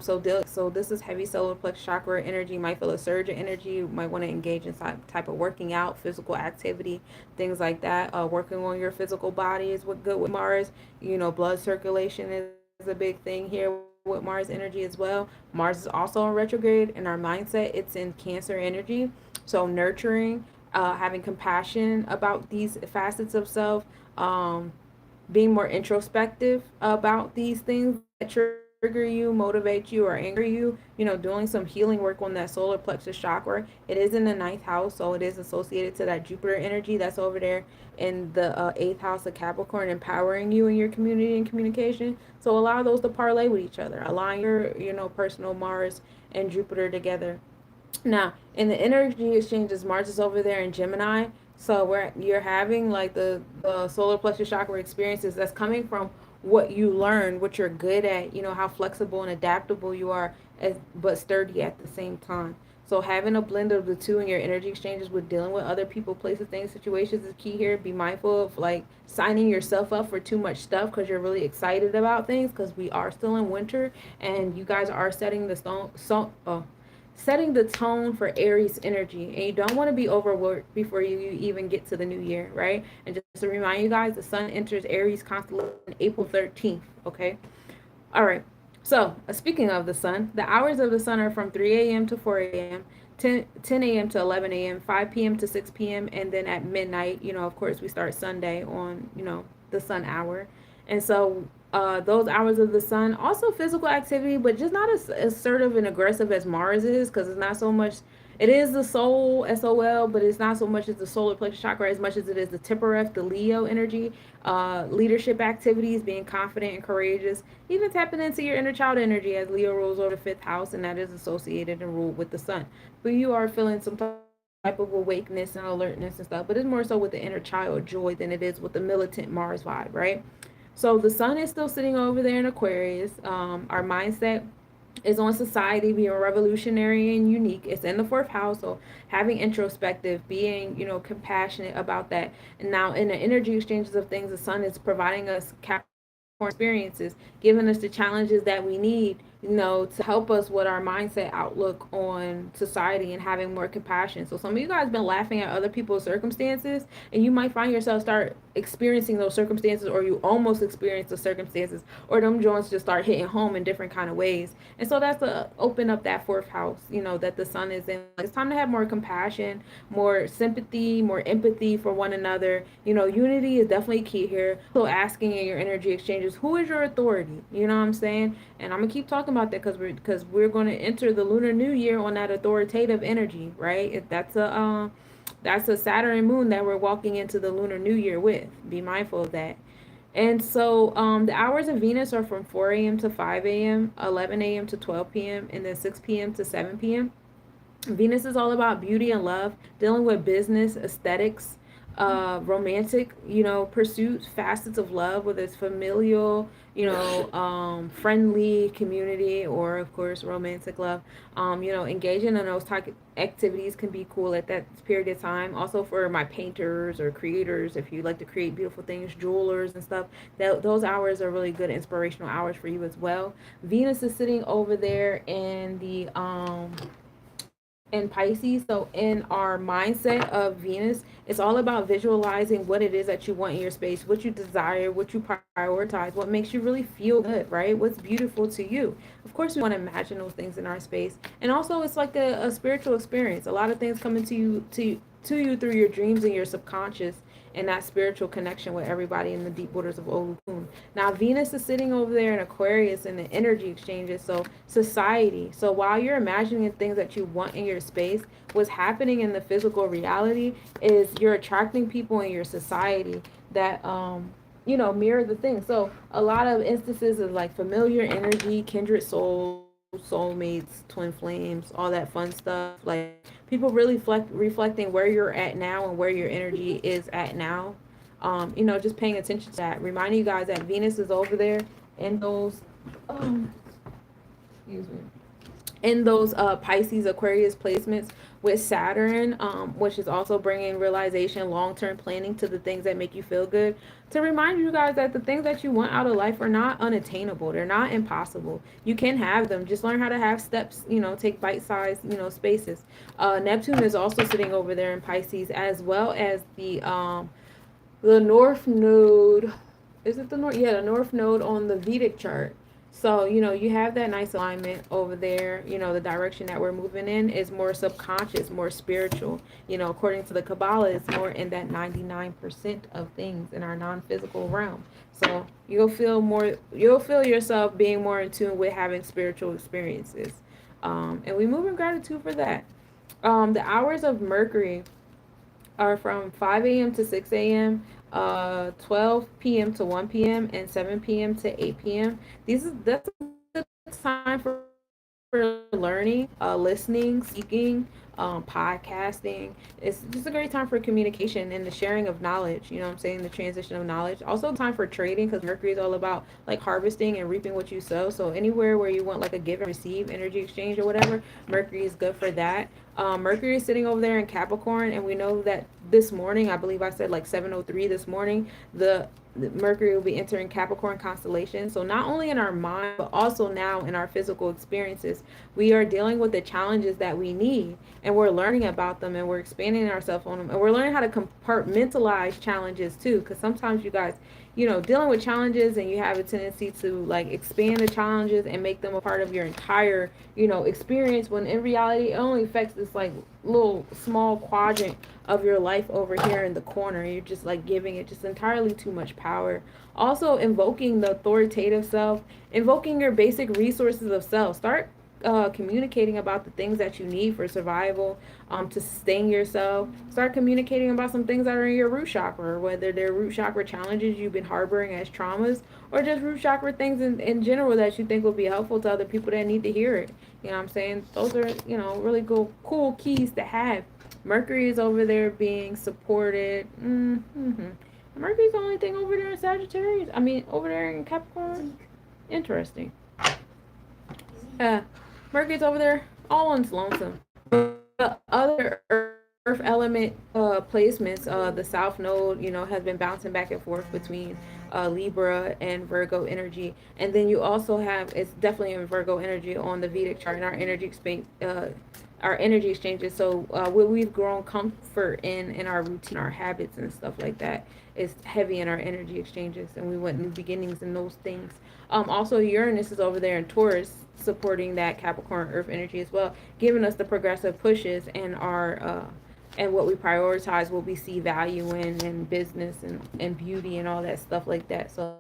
So this is heavy solar plexus chakra energy. You might feel a surge of energy. You might want to engage in some type of working out, physical activity, things like that. Working on your physical body is what good with Mars. Blood circulation is a big thing here with Mars energy as well. Mars is also in retrograde in our mindset. It's in Cancer energy. So nurturing, having compassion about these facets of self, being more introspective about these things that trigger you, motivate you, or anger you, doing some healing work on that solar plexus chakra. It is in the ninth house, so it is associated to that Jupiter energy that's over there in the eighth house of Capricorn, empowering you in your community and communication. So allow those to parlay with each other. Align your, personal Mars and Jupiter together. Now, in the energy exchanges, Mars is over there in Gemini. So where you're having like the solar plexus chakra experiences that's coming from what you learn, what you're good at, how flexible and adaptable you are, but sturdy at the same time. So having a blend of the two in your energy exchanges with dealing with other people, places, things, situations is key here. Be mindful of like signing yourself up for too much stuff because you're really excited about things, because we are still in winter and you guys are setting the tone for Aries energy, and you don't want to be overworked before you even get to the new year, right? And just to remind you guys, the sun enters Aries constellation April 13th, okay? All right. So, speaking of the sun, the hours of the sun are from 3 a.m. to 4 a.m., 10 a.m. to 11 a.m., 5 p.m. to 6 p.m., and then at midnight, of course, we start Sunday on, the sun hour. And so those hours of the sun, also physical activity, but just not as assertive and aggressive as Mars is, because it's not so much. It is the soul, SOL, but it's not so much as the solar plexus chakra as much as it is the Tippereth, the Leo energy, leadership activities, being confident and courageous, even tapping into your inner child energy as Leo rules over the fifth house, and that is associated and ruled with the sun. But you are feeling some type of awakeness and alertness and stuff, but it's more so with the inner child joy than it is with the militant Mars vibe, right? So the sun is still sitting over there in Aquarius. Our mindset is on society, being revolutionary and unique. It's in the fourth house, so having introspective, being, compassionate about that. And now in the energy exchanges of things, the sun is providing us experiences, giving us the challenges that we need, to help us with our mindset outlook on society and having more compassion. So some of you guys been laughing at other people's circumstances, and you might find yourself start experiencing those circumstances, or you almost experience the circumstances, or them joints just start hitting home in different kind of ways. And so that's to open up that fourth house, that the sun is in. It's time to have more compassion, more sympathy, more empathy for one another. Unity is definitely key here. So asking in your energy exchanges, who is your authority? You know what I'm saying? And I'm gonna keep talking about that because we're going to enter the lunar new year on that authoritative energy, right? That's a Saturn and moon that we're walking into the lunar new year with. Be mindful of that. And so the hours of Venus are from 4 a.m. to 5 a.m., 11 a.m. to 12 p.m., and then 6 p.m. to 7 p.m. Venus is all about beauty and love, dealing with business, aesthetics, romantic, pursuits, facets of love, whether it's familial, friendly community, or of course romantic love. Engaging in those type of activities can be cool at that period of time. Also for my painters or creators, if you like to create beautiful things, jewelers and stuff, those hours are really good inspirational hours for you as well. Venus is sitting over there in the in Pisces. So in our mindset of Venus, it's all about visualizing what it is that you want in your space, what you desire, what you prioritize, what makes you really feel good, right? What's beautiful to you. Of course, we want to imagine those things in our space. And also, it's like a spiritual experience. A lot of things come into you to you through your dreams and your subconscious, and that spiritual connection with everybody in the deep waters of Olukun. Now, Venus is sitting over there in Aquarius in the energy exchanges, so society. So while you're imagining things that you want in your space, what's happening in the physical reality is you're attracting people in your society that mirror the thing. So a lot of instances of like familiar energy, kindred souls, soulmates, twin flames, all that fun stuff. Like people really reflecting where you're at now and where your energy is at now. Just paying attention to that. Reminding you guys that Venus is over there in those excuse me, in those Pisces Aquarius placements with Saturn, which is also bringing realization, long-term planning to the things that make you feel good, to remind you guys that the things that you want out of life are not unattainable. They're not impossible. You can have them. Just learn how to have steps, take bite-sized, spaces. Neptune is also sitting over there in Pisces, as well as the North Node. Is it the North? Yeah, the North Node on the Vedic chart. So, you have that nice alignment over there. The direction that we're moving in is more subconscious, more spiritual. According to the Kabbalah, it's more in that 99% of things in our non-physical realm. So you'll feel yourself being more in tune with having spiritual experiences. And we move in gratitude for that. The hours of Mercury are from 5 a.m. to 6 a.m., 12 p.m. to 1 p.m., and 7 p.m. to 8 p.m. That's a good time for learning, listening, speaking, podcasting. It's just a great time for communication and the sharing of knowledge. You know what I'm saying? The transition of knowledge. Also time for trading, because Mercury is all about like harvesting and reaping what you sow. So anywhere where you want like a give and receive energy exchange or whatever, Mercury is good for that. Mercury is sitting over there in Capricorn, and we know that this morning, I believe I said like 7:03 this morning, the Mercury will be entering Capricorn constellation. So not only in our mind, but also now in our physical experiences, we are dealing with the challenges that we need, and we're learning about them, and we're expanding ourselves on them, and we're learning how to compartmentalize challenges too. Because sometimes you guys, dealing with challenges, and you have a tendency to like expand the challenges and make them a part of your entire, experience, when in reality it only affects this like little small quadrant of your life over here in the corner. You're just like giving it just entirely too much power. Also invoking the authoritative self, invoking your basic resources of self. Start communicating about the things that you need for survival, to sustain yourself. Start communicating about some things that are in your root chakra, whether they're root chakra challenges you've been harboring as traumas, or just root chakra things in general that you think will be helpful to other people that need to hear it. You know what I'm saying? Those are, really cool keys to have. Mercury is over there being supported. Mercury's the only thing over there in Sagittarius. Over there in Capricorn. Interesting. Mercury's over there all on its lonesome. The other Earth element placements, the South Node, has been bouncing back and forth between Libra and Virgo energy. And then you also have, it's definitely in Virgo energy on the Vedic chart, and our energy exchanges. So what we've grown comfort in our routine, our habits and stuff like that, is heavy in our energy exchanges, and we want new beginnings in those things. Also Uranus is over there in Taurus, supporting that Capricorn Earth energy as well, giving us the progressive pushes and our and what we prioritize, what we see value in business and beauty and all that stuff like that. So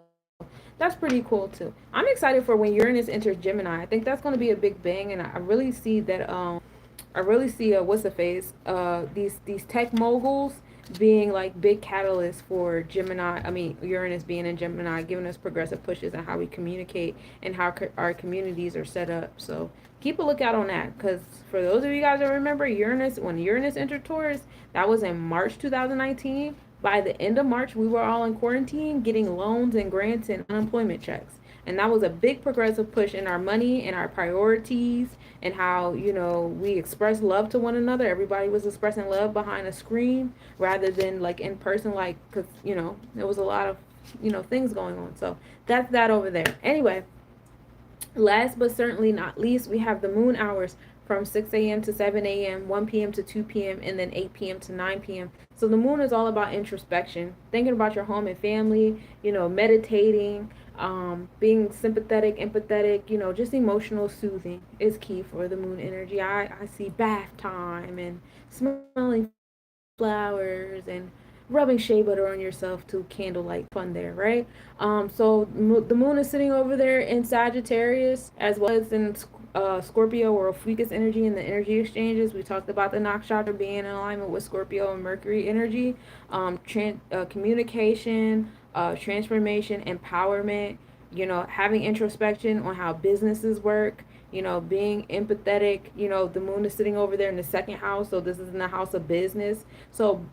that's pretty cool too. I'm excited for when Uranus enters Gemini. I think that's going to be a big bang, and I really see that what's the phase, these tech moguls being like big catalysts for Uranus being in Gemini, giving us progressive pushes on how we communicate and how our communities are set up. So keep a lookout on that, because for those of you guys that remember when Uranus entered Taurus, that was in March 2019. By the end of March, we were all in quarantine getting loans and grants and unemployment checks. And that was a big progressive push in our money and our priorities and how, we express love to one another. Everybody was expressing love behind a screen rather than like in person, like, because, there was a lot of, things going on. So that's that over there. Anyway, last but certainly not least, we have the moon hours from 6 a.m. to 7 a.m., 1 p.m. to 2 p.m., and then 8 p.m. to 9 p.m. So the moon is all about introspection, thinking about your home and family, meditating, being sympathetic, empathetic, just emotional soothing is key for the moon energy. I see bath time and smelling flowers and rubbing shea butter on yourself to candlelight fun there, right? So the moon is sitting over there in Sagittarius as well as in Scorpio or Ophiuchus energy in the energy exchanges. We talked about the nakshatra being in alignment with Scorpio and Mercury energy, communication, transformation, empowerment, having introspection on how businesses work, being empathetic. The moon is sitting over there in the second house, so this is in the house of business. So,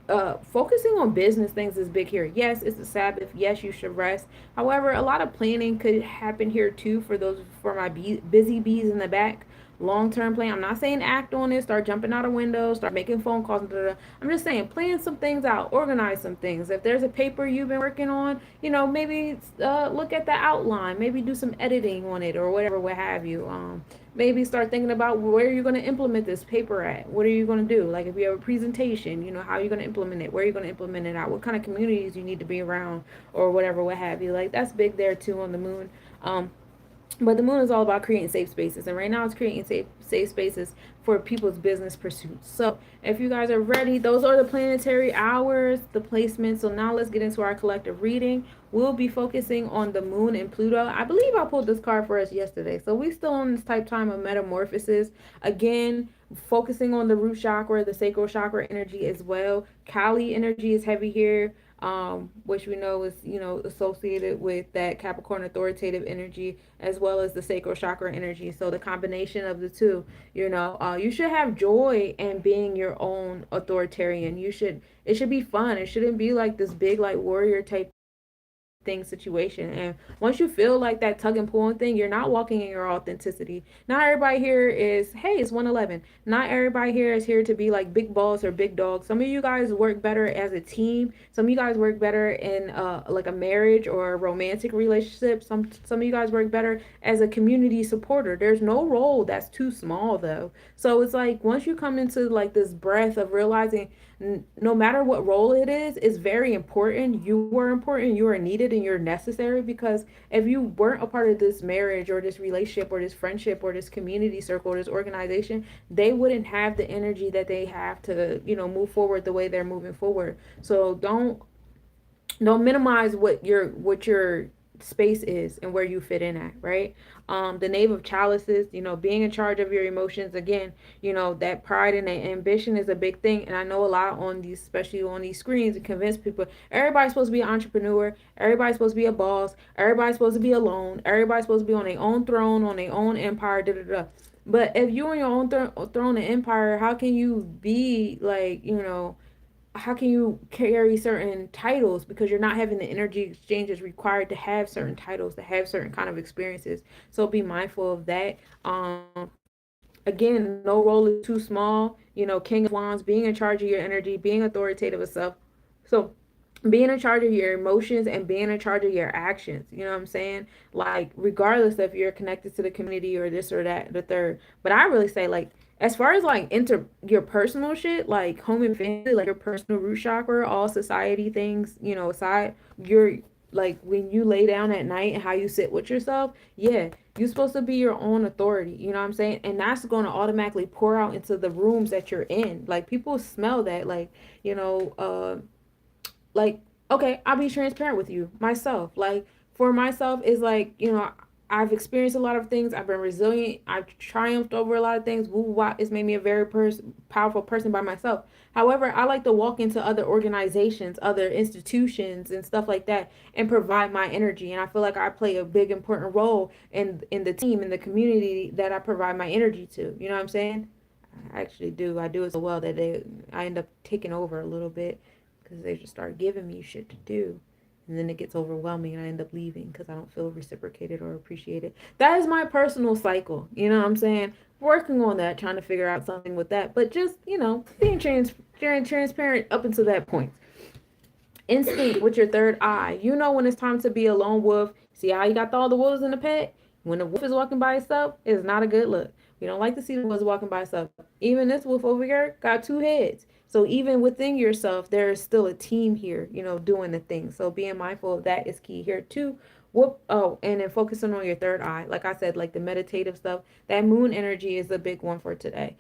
focusing on business things is big here. Yes, it's the Sabbath. Yes, you should rest. However, a lot of planning could happen here too for my busy bees in the back. Long term plan. I'm not saying act on it, start jumping out of windows, start making phone calls. Blah, blah, blah. I'm just saying plan some things out, organize some things. If there's a paper you've been working on, maybe look at the outline, maybe do some editing on it or whatever, what have you. Maybe start thinking about where you're going to implement this paper at. What are you going to do? Like if you have a presentation, how are you going to implement it? Where are you going to implement it at? What kind of communities you need to be around or whatever, what have you. Like that's big there too on the moon. But the moon is all about creating safe spaces, and right now it's creating safe spaces for people's business pursuits. So if you guys are ready, those are the planetary hours, the placements. So now let's get into our collective reading. We'll be focusing on the moon and Pluto. I believe I pulled this card for us yesterday. So we still on this type time of metamorphosis. Again, focusing on the root chakra, the sacral chakra energy as well. Kali energy is heavy here, which we know is, associated with that Capricorn authoritative energy as well as the sacral chakra energy. So the combination of the two, you should have joy in being your own authoritarian. It should be fun. It shouldn't be like this big, like warrior type thing situation. And once you feel like that tug and pulling thing, you're not walking in your authenticity. Not everybody here is, hey, it's 111. Not everybody here is here to be like big boss or big dog. Some of you guys work better as a team. Some of you guys work better in like a marriage or a romantic relationship. Some of you guys work better as a community supporter. There's no role that's too small though. So it's like once you come into like this breath of realizing no matter what role it is very important. You are important, you are needed, and you're necessary, because if you weren't a part of this marriage or this relationship or this friendship or this community circle or this organization, they wouldn't have the energy that they have to, move forward the way they're moving forward. So don't minimize what your space is and where you fit in at, right? The knave of chalices, being in charge of your emotions again. That pride and that ambition is a big thing, and I know a lot on these, especially on these screens, to convince people everybody's supposed to be an entrepreneur, everybody's supposed to be a boss, everybody's supposed to be alone, everybody's supposed to be on their own throne, on their own empire, da da da. But if you're on your own throne and empire, how can you be like, how can you carry certain titles, because you're not having the energy exchanges required to have certain titles, to have certain kind of experiences. So be mindful of that. Again, no role is too small. King of Wands, being in charge of your energy, being authoritative of self. So being in charge of your emotions and being in charge of your actions. You know what I'm saying? Like, regardless if you're connected to the community or this or that, the third. But I really say, like, as far as like your personal shit, like home and family, like your personal root chakra, all society things, aside, you're like when you lay down at night and how you sit with yourself, yeah, you're supposed to be your own authority. You know what I'm saying? And that's going to automatically pour out into the rooms that you're in. Like people smell that, like, okay, I'll be transparent with you myself. Like for myself is like, I've experienced a lot of things. I've been resilient. I've triumphed over a lot of things. Woo wah, it's made me a very powerful person by myself. However, I like to walk into other organizations, other institutions and stuff like that and provide my energy. And I feel like I play a big important role in the team, in the community that I provide my energy to. You know what I'm saying? I actually do. I do it so well that I end up taking over a little bit. because they just start giving me shit to do. And then it gets overwhelming and I end up leaving because I don't feel reciprocated or appreciated. That is my personal cycle. You know what I'm saying? Working on that, trying to figure out something with that. But just, being transparent up until that point. Instinct with your third eye. You know when it's time to be a lone wolf. See how you got all the wolves in the pet? When the wolf is walking by itself, it's not a good look. We don't like to see the wolves walking by itself. Even this wolf over here got two heads. So even within yourself, there is still a team here, doing the thing. So being mindful of that is key here too. Whoop. Oh, and then focusing on your third eye. Like I said, like the meditative stuff, that moon energy is a big one for today.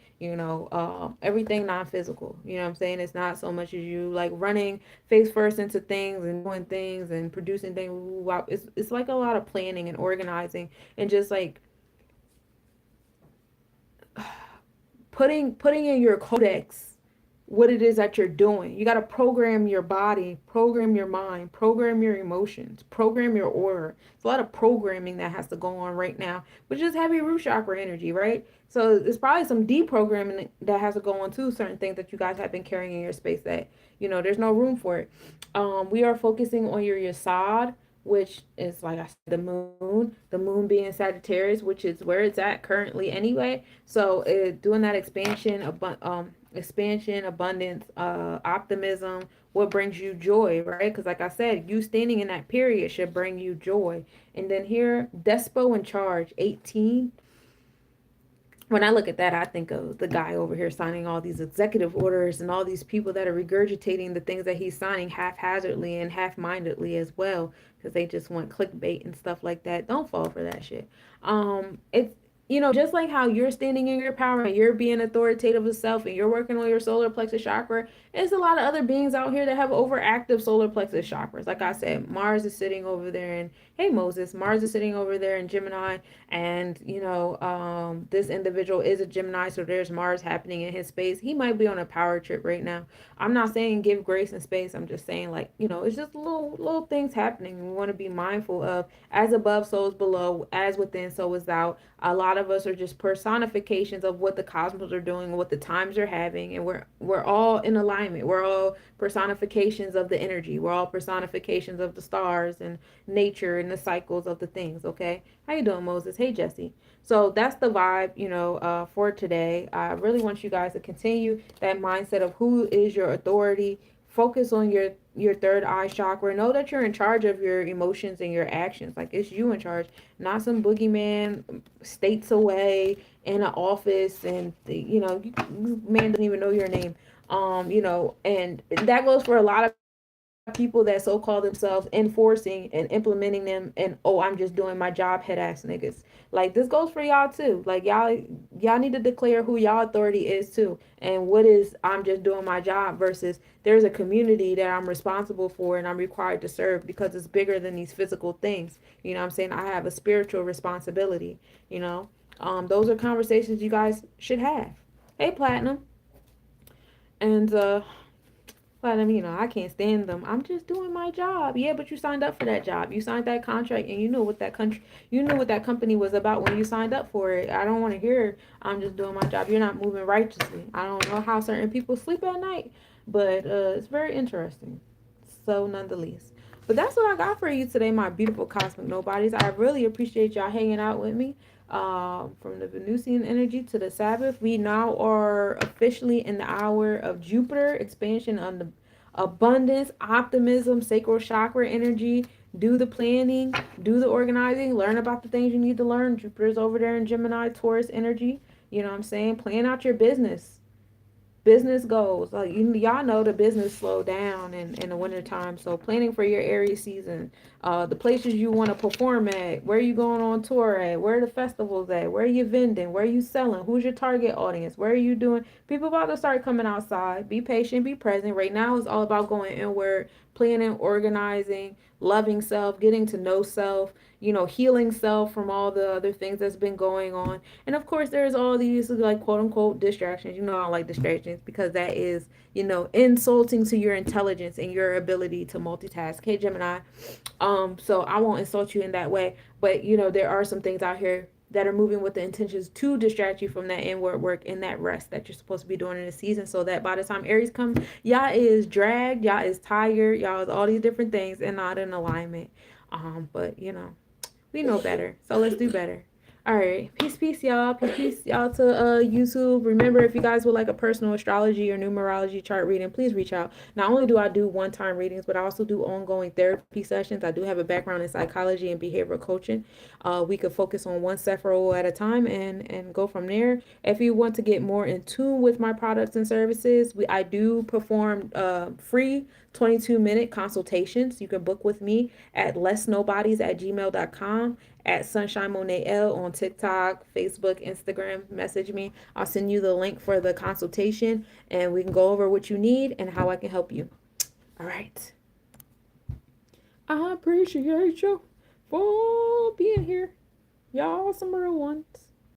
Everything non-physical. You know what I'm saying? It's not so much as you like running face first into things and doing things and producing things. Wow. It's like a lot of planning and organizing and just like putting in your codex what it is that you're doing. You got to program your body, program your mind, program your emotions, program your aura. It's a lot of programming that has to go on right now, which is heavy root chakra energy, right? So there's probably some deprogramming that has to go on too, certain things that you guys have been carrying in your space that, there's no room for it. We are focusing on your yasad, which is, like I said, the moon being Sagittarius, which is where it's at currently anyway. So doing that expansion, abundance, optimism, what brings you joy, right? Because like I said, you standing in that period should bring you joy. And then here, Despo in charge, 18. When I look at that, I think of the guy over here signing all these executive orders and all these people that are regurgitating the things that he's signing haphazardly and half-mindedly as well, because they just want clickbait and stuff like that. Don't fall for that shit. It's just like how you're standing in your power and you're being authoritative of self and you're working on your solar plexus chakra, there's a lot of other beings out here that have overactive solar plexus chakras. Like I said, Mars is sitting over there in, hey Moses, Mars is sitting over there in Gemini, and this individual is a Gemini, so there's Mars happening in his space. He might be on a power trip right now. I'm not saying give grace and space. I'm just saying, like, it's just little things happening. We want to be mindful of, as above, so is below, as within, so is out. A lot of us are just personifications of what the cosmos are doing, what the times are having, and we're all in alignment. We're all personifications of the energy. We're all personifications of the stars and nature and the cycles of the things. Okay, how you doing, Moses? Hey, Jesse. So that's the vibe, for today. I really want you guys to continue that mindset of who is your authority. Focus on your third eye chakra. Know that you're in charge of your emotions and your actions. Like, it's you in charge, not some boogeyman states away in an office, and man doesn't even know your name. And that goes for a lot of people that so call themselves enforcing and implementing them, and I'm just doing my job, head ass niggas. Like, this goes for y'all too. Like, y'all need to declare who y'all authority is too, and what is I'm just doing my job versus there's a community that I'm responsible for and I'm required to serve, because it's bigger than these physical things. You know what I'm saying? I have a spiritual responsibility. Those are conversations you guys should have. Hey, Platinum. And Platinum, I can't stand them. I'm just doing my job. Yeah, but you signed up for that job. You signed that contract, and you knew what that company was about when you signed up for it. I don't want to hear I'm just doing my job. You're not moving righteously. I don't know how certain people sleep at night, but it's very interesting. So nonetheless. But that's what I got for you today, my beautiful cosmic nobodies. I really appreciate y'all hanging out with me. From the Venusian energy to the Sabbath, we now are officially in the hour of Jupiter expansion on the abundance, optimism, sacral chakra energy. Do the planning, do the organizing, learn about the things you need to learn. Jupiter's over there in Gemini, Taurus energy. You know what I'm saying? Plan out your business goals. Like, y'all know the business slow down in the winter time. So planning for your Aries season, the places you want to perform at, where you going on tour at, where are the festivals at, where are you vending, where are you selling, who's your target audience, where are you doing. People about to start coming outside. Be patient, be present. Right now it's all about going inward, planning, organizing, loving self, getting to know self, healing self from all the other things that's been going on. And of course, there's all these, like, quote unquote distractions. I don't like distractions, because that is, insulting to your intelligence and your ability to multitask. Hey, Gemini. So I won't insult you in that way. But, there are some things out here that are moving with the intentions to distract you from that inward work and that rest that you're supposed to be doing in the season, so that by the time Aries comes, y'all is dragged, y'all is tired, y'all is all these different things and not in alignment. But you know, we know better, so let's do better. All right, peace, y'all. Peace, y'all to YouTube. Remember, if you guys would like a personal astrology or numerology chart reading, please reach out. Not only do I do one-time readings, but I also do ongoing therapy sessions. I do have a background in psychology and behavioral coaching. We could focus on one sephiro at a time and go from there. If you want to get more in tune with my products and services, I do perform free 22-minute consultations. You can book with me at lesnobodies@gmail.com, at Sunshine Monie on TikTok, Facebook, Instagram. Message me. I'll send you the link for the consultation and we can go over what you need and how I can help you. All right. I appreciate you for being here. Y'all some real ones.